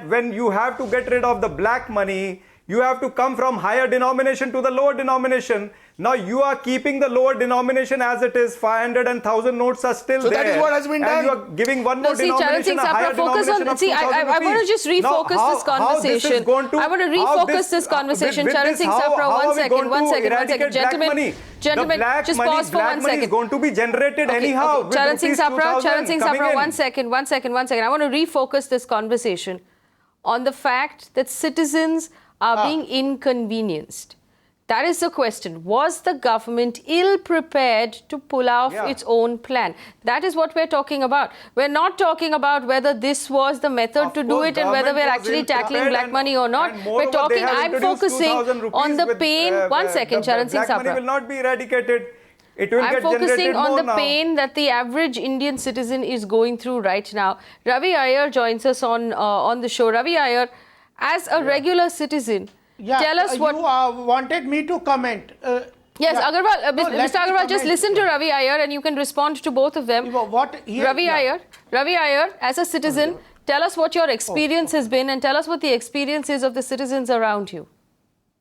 Speaker 11: when you have to get rid of the black money, you have to come from higher denomination to the lower denomination. Now you are keeping the lower denomination as it is. 500 and 1000 notes are still
Speaker 9: So
Speaker 11: there.
Speaker 9: that is what has been done.
Speaker 11: And you are giving one more
Speaker 1: Charan
Speaker 11: denomination,
Speaker 1: Singh
Speaker 11: a higher
Speaker 1: Sapra, focus
Speaker 11: denomination
Speaker 1: on.
Speaker 11: of
Speaker 1: See,
Speaker 11: 2000
Speaker 1: I want to
Speaker 11: rupees.
Speaker 1: just refocus
Speaker 11: Now,
Speaker 1: this conversation.
Speaker 11: How this is going to,
Speaker 1: I want to refocus this conversation. Charan Singh Sapra, one second. Gentlemen, just pause for 1 second.
Speaker 11: Is going to be generated anyhow. with
Speaker 1: Charan Singh
Speaker 11: rupees
Speaker 1: Sapra,
Speaker 11: 2000
Speaker 1: 1 second. I want to refocus this conversation on the fact that citizens are being inconvenienced. That is the question. Was the government ill-prepared to pull off its own plan? That is what we're talking about. We're not talking about whether this was the method to do it and whether we're actually tackling black money or not. We're talking, I'm focusing on the pain. 1 second, Charan Singh
Speaker 11: Black money will
Speaker 1: Sapra.
Speaker 11: not be eradicated. It will
Speaker 1: I'm
Speaker 11: get
Speaker 1: focusing
Speaker 11: generated
Speaker 1: on
Speaker 11: more
Speaker 1: the
Speaker 11: now.
Speaker 1: pain that the average Indian citizen is going through right now. Ravi Iyer joins us on the show. Ravi Iyer, as a regular citizen, tell us what...
Speaker 10: You wanted me to comment.
Speaker 1: Yes, Agarwal,
Speaker 10: No, let
Speaker 1: Mr.
Speaker 10: me
Speaker 1: Agarwal, just
Speaker 10: comment.
Speaker 1: listen to Ravi Iyer and you can respond to both of them. Ravi Iyer, as a citizen, tell us what your experience has been and tell us what the experience is of the citizens around you.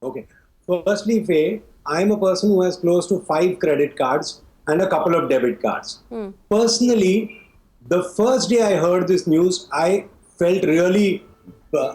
Speaker 12: Okay. Firstly, Faye, I'm a person who has close to 5 credit cards and a couple of debit cards. Personally, the first day I heard this news, I felt really,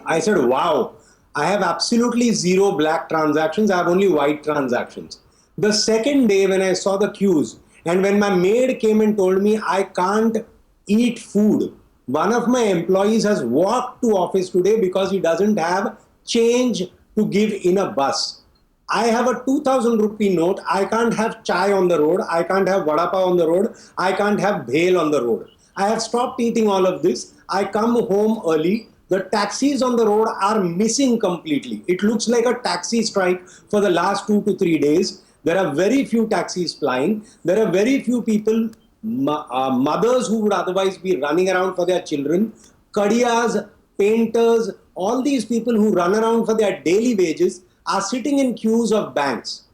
Speaker 12: I said, wow, I have absolutely zero black transactions. I have only white transactions. The second day when I saw the queues and when my maid came and told me I can't eat food, one of my employees has walked to office today because he doesn't have change to give in a bus. I have a 2000 rupee note. I can't have chai on the road. I can't have vada pav on the road. I can't have bhel on the road. I have stopped eating all of this. I come home early. The taxis on the road are missing completely. It looks like a taxi strike for the last 2 to 3 days. There are very few taxis flying. There are very few people, mothers who would otherwise be running around for their children, kadiyas, painters, all these people who run around for their daily wages are sitting in queues of banks.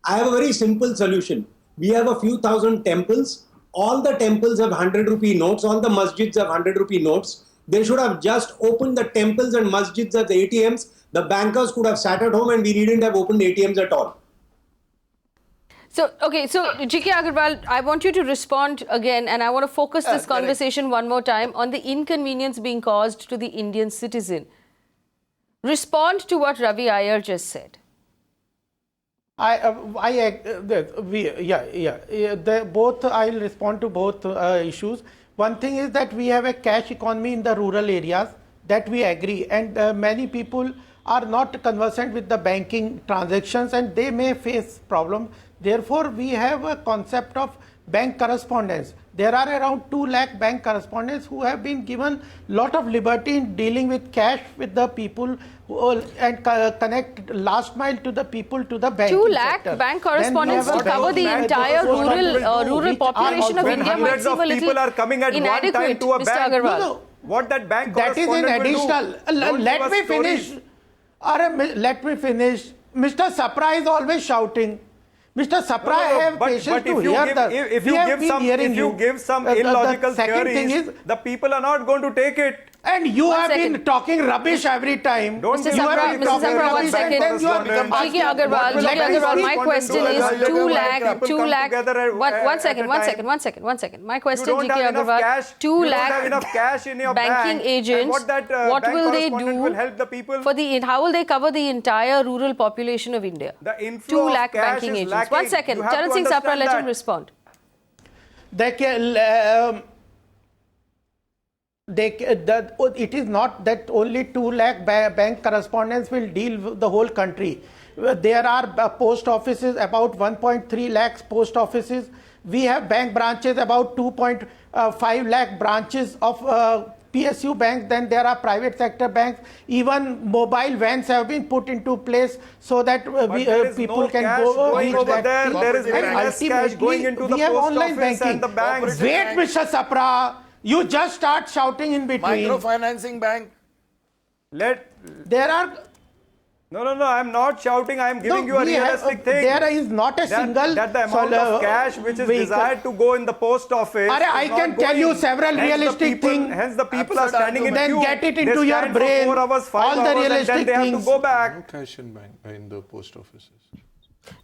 Speaker 12: I have a very simple solution. We have a few thousand temples. All the temples have 100 rupee notes. All the masjids have 100 rupee notes. They should have just opened the temples and masjids as ATMs. The bankers could have sat at home and we needn't have opened ATMs at all.
Speaker 1: So G.K. Agarwal, I want you to respond again and I want to focus this conversation one more time on the inconvenience being caused to the Indian citizen. Respond to what Ravi Iyer just said.
Speaker 10: I'll respond to both issues. One thing is that we have a cash economy in the rural areas, that we agree, and many people are not conversant with the banking transactions and they may face problems. Therefore, we have a concept of bank correspondence. There are around 2 lakh bank correspondents who have been given lot of liberty in dealing with cash with the people and connect last mile to the people to the banking
Speaker 1: 2 lakh
Speaker 10: sector.
Speaker 1: bank correspondents to cover the entire rural population of India might seem a little
Speaker 11: people are coming at one time
Speaker 1: inadequate,
Speaker 11: to a
Speaker 1: Mr.
Speaker 11: bank.
Speaker 1: Agarwal.
Speaker 11: What that bank
Speaker 10: That is an additional. Let me finish. Let me finish. Mr. Sapra is always shouting. Mr. Sapra, I have patience to hear that.
Speaker 11: If you give some illogical theories, the people are not going to take it.
Speaker 10: And you have been talking rubbish every time.
Speaker 1: Mr. Sapra, 1 second. G.K. Agarwal, my question is 2 lakh. 1 second. My question, G.K. Agarwal, 2 lakh banking agents, what will they do for how will they cover the entire rural population of India? 2 lakh banking agents. 1 second. Charan Singh Sapra, let him respond.
Speaker 10: It is not that only 2 lakh bank correspondents will deal with the whole country. There are post offices, about 1.3 lakhs post offices. We have bank branches, about 2.5 lakh branches of PSU banks. Then there are private sector banks. Even mobile vans have been put into place so that people can go
Speaker 11: over there. There is less cash going into the post office and the banks.
Speaker 10: Wait, Mr. Sapra. You just start shouting in between.
Speaker 9: Microfinancing bank.
Speaker 10: There are
Speaker 11: No, I'm not shouting. I'm giving you a realistic thing.
Speaker 10: There is not a single
Speaker 11: that the amount of cash which is desired to go in the post office.
Speaker 10: I can tell you several realistic things.
Speaker 11: Hence the people are standing in queue.
Speaker 10: Then get it into your brain.
Speaker 11: 4 hours, 5
Speaker 10: all the
Speaker 11: hours,
Speaker 10: realistic
Speaker 11: and then they have to go back.
Speaker 8: No cash in the post offices.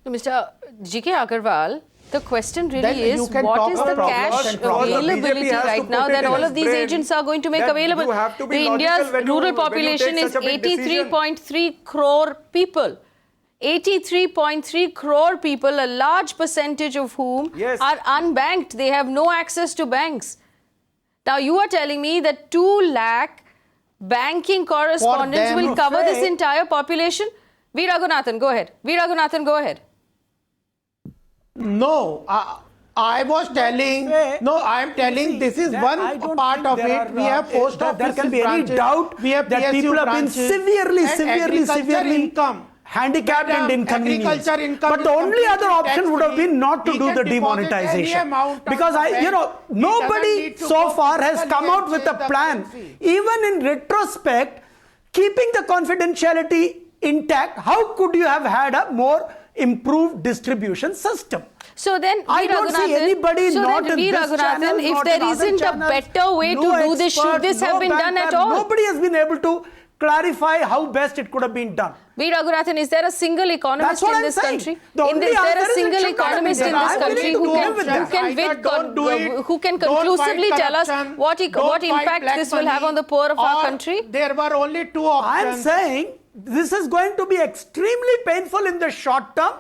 Speaker 1: Mr. G.K. Agarwal, the question
Speaker 10: Then
Speaker 1: really
Speaker 10: you
Speaker 1: is,
Speaker 10: can
Speaker 1: what
Speaker 10: talk
Speaker 1: is the
Speaker 10: about
Speaker 1: cash
Speaker 10: problems and problems.
Speaker 1: availability
Speaker 11: BJP has to
Speaker 1: right
Speaker 11: put
Speaker 1: now
Speaker 11: it
Speaker 1: that
Speaker 11: in
Speaker 1: all
Speaker 11: his
Speaker 1: of these
Speaker 11: brain
Speaker 1: agents are going to make
Speaker 11: that
Speaker 1: available?
Speaker 11: you have to be
Speaker 1: India's
Speaker 11: logical when you-
Speaker 1: rural
Speaker 11: when you
Speaker 1: population
Speaker 11: take
Speaker 1: is
Speaker 11: such a big decision.
Speaker 1: 83.3 crore people. 83.3 crore people, a large percentage of whom are unbanked. They have no access to banks. Now, you are telling me that 2 lakh banking correspondents will cover this entire population? V. Raghunathan, go ahead. V. Raghunathan, go ahead.
Speaker 10: No, I was telling. No, I am telling this is one part of it. We have post offices.
Speaker 7: There can be any doubt
Speaker 10: we have
Speaker 7: that
Speaker 10: PSU
Speaker 7: people have been
Speaker 10: branches
Speaker 7: severely
Speaker 10: income.
Speaker 7: handicapped and inconvenienced.
Speaker 10: Agriculture income
Speaker 7: But the only other option would have been not to do the demonetization. Because nobody so far has come out with a plan. Even in retrospect, keeping the confidentiality intact, how could you have had a more improved distribution system?
Speaker 1: So then,
Speaker 7: I don't see anybody not in this channel,
Speaker 1: if
Speaker 7: not
Speaker 1: there
Speaker 7: in other
Speaker 1: isn't a
Speaker 7: channels,
Speaker 1: better way to
Speaker 7: no
Speaker 1: do this, should
Speaker 7: expert,
Speaker 1: this have
Speaker 7: no
Speaker 1: been done at
Speaker 7: banker,
Speaker 1: all?
Speaker 7: Nobody has been able to clarify how best it could have been done.
Speaker 1: V. Raghunathan, is there a single economist in this country? Is there a single economist in this country who can conclusively tell us what impact this will have on the poor of our country?
Speaker 10: There were only 2 options.
Speaker 7: I am saying this is going to be extremely painful in the short term,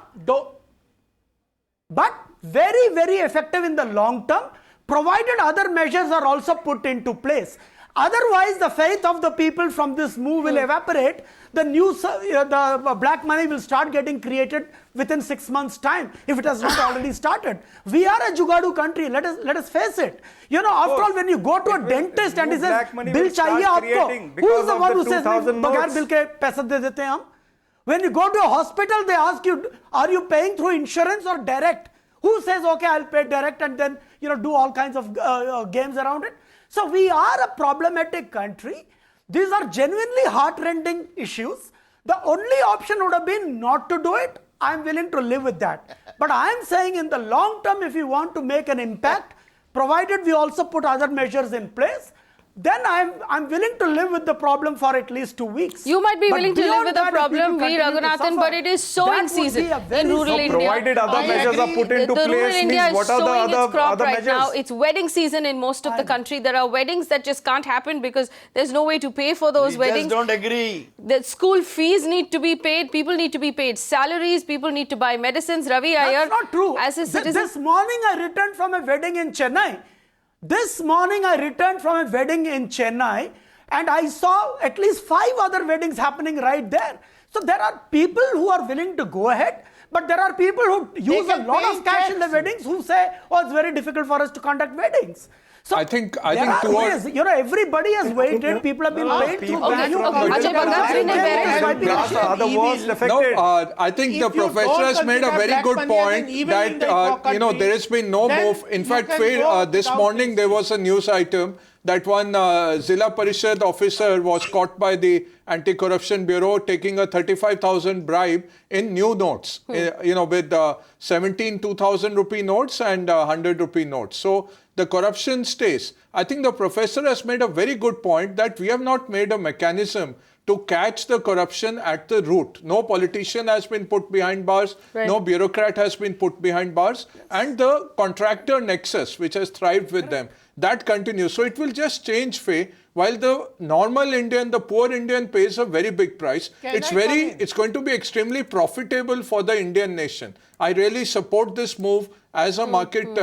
Speaker 7: but very, very effective in the long term, provided other measures are also put into place. Otherwise, the faith of the people from this move will evaporate. The black money will start getting created within 6 months' time, if it has not already started. We are a jugadu country. Let us face it. After all, when you go to a dentist and he says, "Bill chahiye aapko," who is the one who says, "Bagair bill ke paisa de dete hain hum"? When you go to a hospital, they ask you, "Are you paying through insurance or direct?" Who says, "Okay, I'll pay direct," and then do all kinds of games around it? So we are a problematic country. These are genuinely heart-rending issues. The only option would have been not to do it. I'm willing to live with that. But I'm saying in the long term, if we want to make an impact, provided we also put other measures in place, then I'm willing to live with the problem for at least 2 weeks.
Speaker 1: You might be willing to live with the
Speaker 7: that,
Speaker 1: problem, V. Raghunathan, but it is sowing season in rural India.
Speaker 11: Provided other measures are put into place,
Speaker 1: rural India is
Speaker 11: what are
Speaker 1: sowing
Speaker 11: the
Speaker 1: its crop
Speaker 11: other
Speaker 1: right
Speaker 11: measures?
Speaker 1: now. It's wedding season in most of the country. There are weddings that just can't happen because there's no way to pay for those weddings.
Speaker 9: Just don't agree.
Speaker 1: The school fees need to be paid. People need to be paid salaries. People need to buy medicines. Ravi Iyer,
Speaker 7: that's not true.
Speaker 1: As a citizen,
Speaker 7: this morning I returned from a wedding in Chennai. And I saw at least 5 other weddings happening right there. So there are people who are willing to go ahead, but there are people who use a lot of cash in the weddings who say, "Oh, it's very difficult for us to conduct weddings." So
Speaker 8: I think
Speaker 7: ways, everybody has waited. People have been paid through
Speaker 1: Ajay, Bagga
Speaker 11: are the worst affected.
Speaker 8: I think the professor has made a very good point that there has been no move. In fact, this morning there was a news item that one Zilla Parishad officer was caught by the Anti-Corruption Bureau taking a 35,000 bribe in new notes, with 17 2,000 rupee notes and 100 rupee notes. So the corruption stays. I think the professor has made a very good point that we have not made a mechanism to catch the corruption at the root. No politician has been put behind bars, no bureaucrat has been put behind bars, and the contractor nexus, which has thrived with them, that continues. So it will just change, Faye. While the normal Indian, the poor Indian pays a very big price, it's going to be extremely profitable for the Indian nation. I really support this move as a market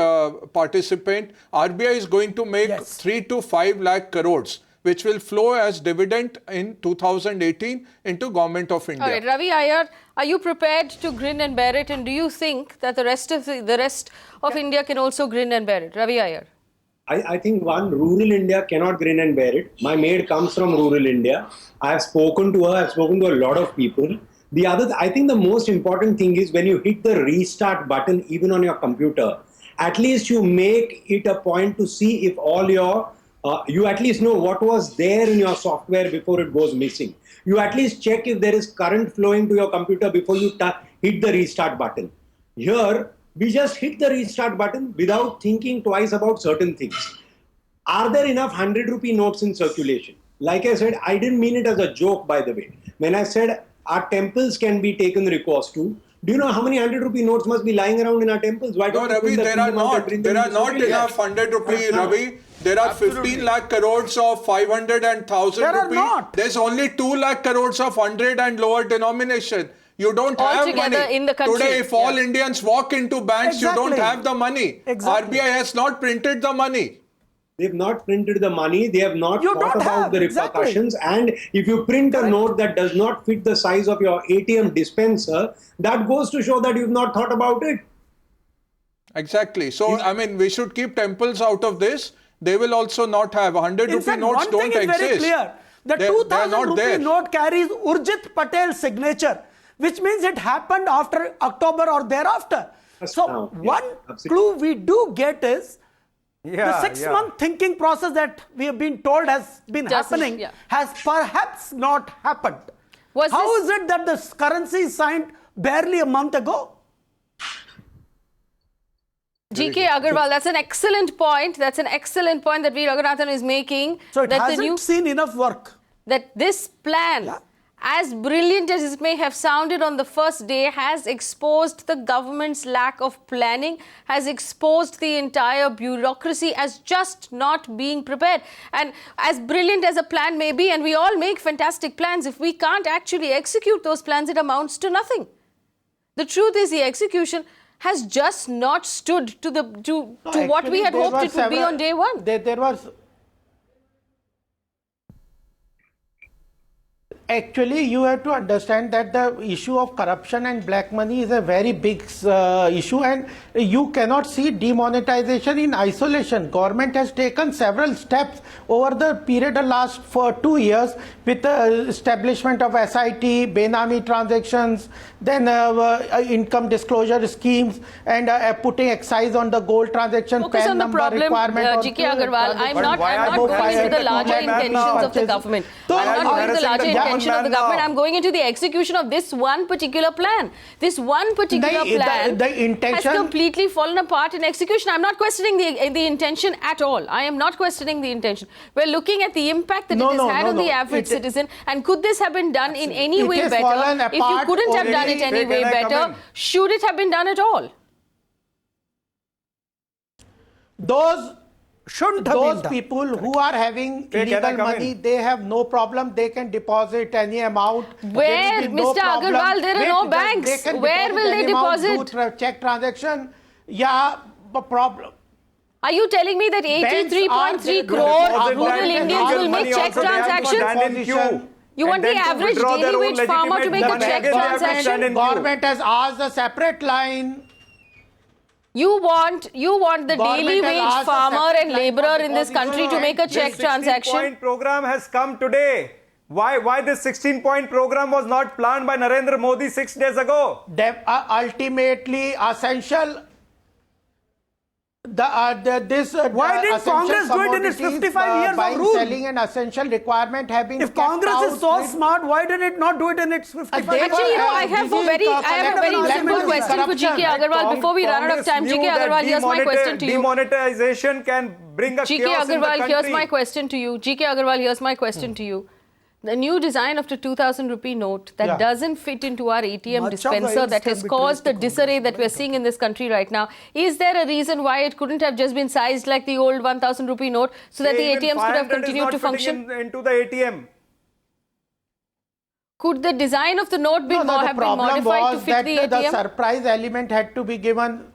Speaker 8: participant. RBI is going to make 3 to 5 lakh crores, which will flow as dividend in 2018 into Government of India.
Speaker 1: All right, Ravi Iyer, are you prepared to grin and bear it? And do you think that the rest of India can also grin and bear it? Ravi Iyer.
Speaker 12: I think rural India cannot grin and bear it. My maid comes from rural India. I have spoken to her. I have spoken to a lot of people. I think the most important thing is when you hit the restart button, even on your computer, at least you make it a point to see if all your You at least know what was there in your software before it goes missing. You at least check if there is current flowing to your computer before you hit the restart button. Here, we just hit the restart button without thinking twice about certain things. Are there enough 100 rupee notes in circulation? Like I said, I didn't mean it as a joke, by the way. When I said our temples can be taken recourse to, do you know how many 100 rupee notes must be lying around in our temples? Why don't
Speaker 8: Ravi, there are not enough 100 rupee, Ravi. There are 15 lakh crores of 500 and 1000 rupee.
Speaker 10: Not.
Speaker 8: There's only 2 lakh crores of 100 and lower denomination. You don't have money.
Speaker 1: In the country.
Speaker 8: Today, if all Indians walk into banks, you don't have the money.
Speaker 10: Exactly.
Speaker 8: RBI has not printed the money.
Speaker 12: They've not printed the money. They have not thought about the repercussions. And if you print a note that does not fit the size of your ATM dispenser, that goes to show that you've not thought about it.
Speaker 8: Exactly. So, I mean, we should keep temples out of this. They will also not have 100 rupee notes. Don't exist.
Speaker 10: One thing is very clear. The 2000 rupee note carries Urjit Patel's signature, which means it happened after October or thereafter. So one clue we do get is the 6-month thinking process that we have been told has been happening has perhaps not happened. How is it that this currency is signed barely a month ago?
Speaker 1: GK Agarwal, that's an excellent point. That's an excellent point that Raghunathan is making.
Speaker 10: So it hasn't seen enough work.
Speaker 1: That this plan, as brilliant as it may have sounded on the first day, has exposed the government's lack of planning, has exposed the entire bureaucracy as just not being prepared. And as brilliant as a plan may be, and we all make fantastic plans, if we can't actually execute those plans, it amounts to nothing. The truth is the execution has just not stood to what we had hoped it would be on day one.
Speaker 13: There was actually, you have to understand that the issue of corruption and black money is a very big issue, and you cannot see demonetization in isolation. Government has taken several steps over the period of last 2 years with the establishment of SIT, Benami transactions, then income disclosure schemes, and putting excise on the gold transaction.
Speaker 1: Focus on the problem, GK Agarwal. I'm not going into the larger intentions of the government. I'm not going into the larger intention of the government. I'm going into the execution of this one particular plan. This one particular plan has completely fallen apart in execution. I'm not questioning the intention at all. I am not questioning the intention. We're looking at the impact that it has had on the average citizen. And could this have been done in any way better? If you couldn't have done it any way better, should it have been done at all?
Speaker 13: Those people who are having illegal money, they have no problem. They can deposit any amount.
Speaker 1: Where, Mr. Agarwal, there are no banks. Where will they deposit?
Speaker 13: Check transaction. Yeah, problem.
Speaker 1: Are you telling me that 83.3 crore rural Indians will make check transactions? You want the average daily wage farmer to make a check transaction?
Speaker 13: Government has asked a separate line.
Speaker 1: You want the daily wage farmer and labourer in this country to make a check transaction?
Speaker 11: This 16-point program has come today. Why this 16-point program was not planned by Narendra Modi 6 days ago?
Speaker 13: Ultimately essential.
Speaker 10: Why didn't Congress do it in its 55 years of rule?
Speaker 13: Selling an essential requirement have been.
Speaker 10: If Congress is so smart, why did it not do it in its 55 years?
Speaker 1: Actually, I have a very simple question for GK Agarwal. Before we run out of time, GK Agarwal, here's my question to you.
Speaker 11: Demonetization can bring a chaos in the country.
Speaker 1: GK Agarwal, here's my question to you. GK Agarwal, here's my question to you. The new design of the 2000 rupee note that doesn't fit into our ATM dispenser, that has caused the disarray that we're seeing in this country right now. Is there a reason why it couldn't have just been sized like the old 1000 rupee note so that the ATMs could have continued to function?
Speaker 11: Into the ATM.
Speaker 1: Could the design of the note have been modified to fit the ATM?
Speaker 13: The surprise element had to be given.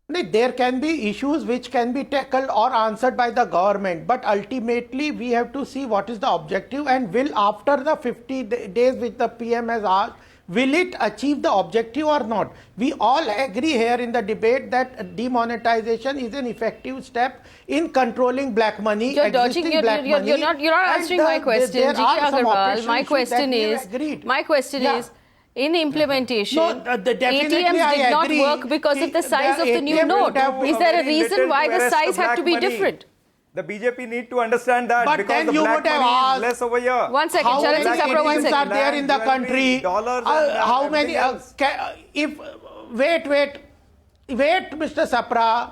Speaker 13: There can be issues which can be tackled or answered by the government, but ultimately we have to see what is the objective, and will after the 50 days which the PM has asked, will it achieve the objective or not? We all agree here in the debate that demonetization is an effective step in controlling black money.
Speaker 1: You're not answering my question, GK Agarwal. My question is, in implementation,
Speaker 13: No, definitely
Speaker 1: ATMs
Speaker 13: I
Speaker 1: did not
Speaker 13: agree.
Speaker 1: work because of the size of the new
Speaker 13: ATM
Speaker 1: note.
Speaker 13: would have
Speaker 1: Is there a
Speaker 11: very
Speaker 1: reason
Speaker 11: little
Speaker 1: why
Speaker 11: to
Speaker 1: the
Speaker 11: arrest
Speaker 1: size
Speaker 11: the
Speaker 1: had to
Speaker 11: black
Speaker 1: be
Speaker 11: money.
Speaker 1: different?
Speaker 11: The BJP need to understand that
Speaker 13: But
Speaker 11: because
Speaker 13: then
Speaker 11: the
Speaker 13: you
Speaker 11: black
Speaker 13: would have
Speaker 11: money
Speaker 13: asked-
Speaker 11: is less over here.
Speaker 1: One second,
Speaker 13: How
Speaker 1: Charan
Speaker 13: many
Speaker 1: Singh Sapra, one
Speaker 13: ATMs
Speaker 1: second.
Speaker 13: are there in the
Speaker 11: Jewelry,
Speaker 13: country?
Speaker 11: dollars and,
Speaker 13: How many?
Speaker 11: everything
Speaker 13: Wait, Mr. Sapra.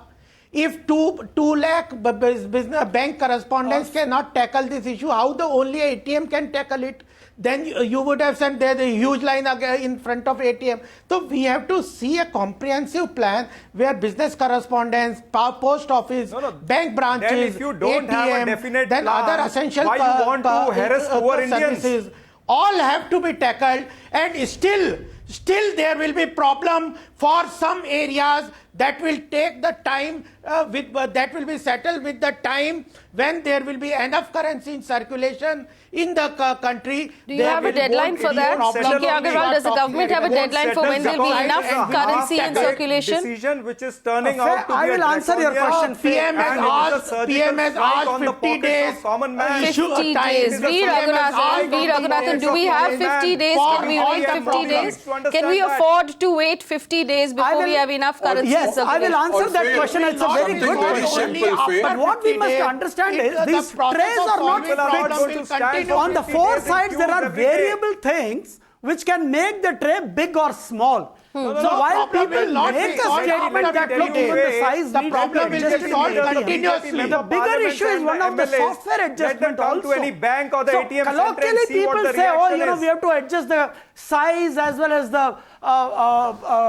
Speaker 13: If 2 lakh business bank correspondents cannot tackle this issue, how the only ATM can tackle it? Then you would have said there's a huge line in front of ATM. So we have to see a comprehensive plan where business correspondents, post office, bank branches,
Speaker 11: Then if you don't have a
Speaker 13: ATM,
Speaker 11: definite
Speaker 13: then
Speaker 11: plan,
Speaker 13: other essential
Speaker 11: why you want to harass poor
Speaker 13: services,
Speaker 11: Indians?
Speaker 13: all have to be tackled, and still there will be problem for some areas that will take the time that will be settled with the time when there will be enough currency in circulation in the country.
Speaker 1: Do you have a deadline for that? GK Agarwal, does the government have a deadline for when there will be enough currency in circulation?
Speaker 11: Decision which is turning out to
Speaker 10: I
Speaker 11: be
Speaker 10: will answer your question.
Speaker 13: PM has asked 50 days.
Speaker 1: 50 days. Raghunathan, do we have 50 days? Can we wait 50 days? Can we afford to wait 50 days before we have enough currency in
Speaker 10: Yes, I will
Speaker 1: circulation?
Speaker 10: answer that question. It's a very good
Speaker 8: very
Speaker 10: question.
Speaker 8: simple, Faye.
Speaker 10: But what we must understand is these trays are not fixed. On the 4 sides, there are variable things which can make the tray big or small. So while people make a statement that look, even the size needs to be adjusted continuously. The bigger issue is one of the software adjustment also.
Speaker 11: To any bank or the
Speaker 10: So
Speaker 11: ATM
Speaker 10: colloquially people say, we have to adjust the size as well as the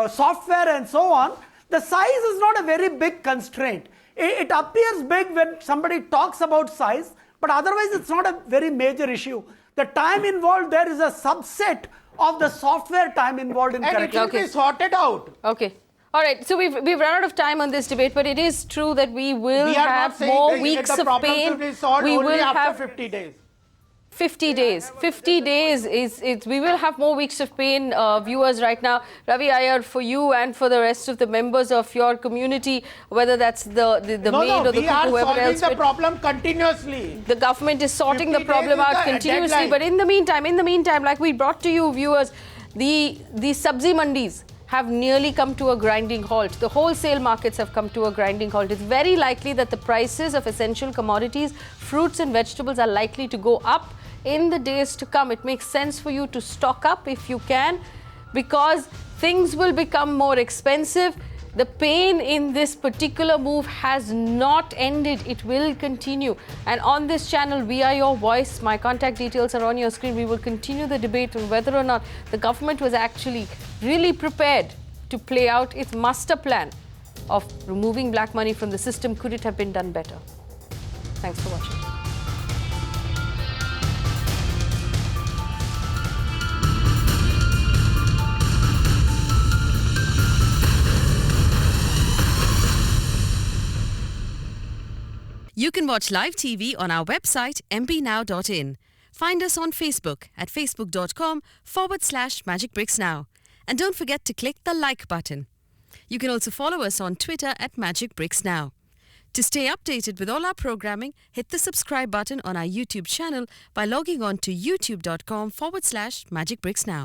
Speaker 10: software and so on. The size is not a very big constraint. It appears big when somebody talks about size, but otherwise it's not a very major issue. The time involved there is a subset of the software time involved in correction.
Speaker 13: And it will be sorted out.
Speaker 1: Okay. All right. So we've run out of time on this debate, but it is true that we will have more weeks of pain.
Speaker 13: We will have 50 days.
Speaker 1: 50 days. 50 days is we will have more weeks of pain, viewers, right now. Ravi, Iyer, for you and for the rest of the members of your community, whether that's the maid or the cook, whoever else.
Speaker 13: We are solving the problem continuously.
Speaker 1: The government is sorting the problem out continuously. But in the meantime, like we brought to you, viewers, the sabzi mandis have nearly come to a grinding halt. The wholesale markets have come to a grinding halt. It's very likely that the prices of essential commodities, fruits and vegetables are likely to go up in the days to come. It makes sense for you to stock up if you can, because things will become more expensive. The pain in this particular move has not ended. It will continue. And on this channel, we are your voice. My contact details are on your screen. We will continue the debate on whether or not the government was actually really prepared to play out its master plan of removing black money from the system. Could it have been done better? Thanks for watching.
Speaker 14: You can watch live TV on our website mpnow.in. Find us on Facebook at facebook.com/Magicbricks Now. And don't forget to click the like button. You can also follow us on Twitter at Magicbricks Now. To stay updated with all our programming, hit the subscribe button on our YouTube channel by logging on to youtube.com/Magicbricks Now.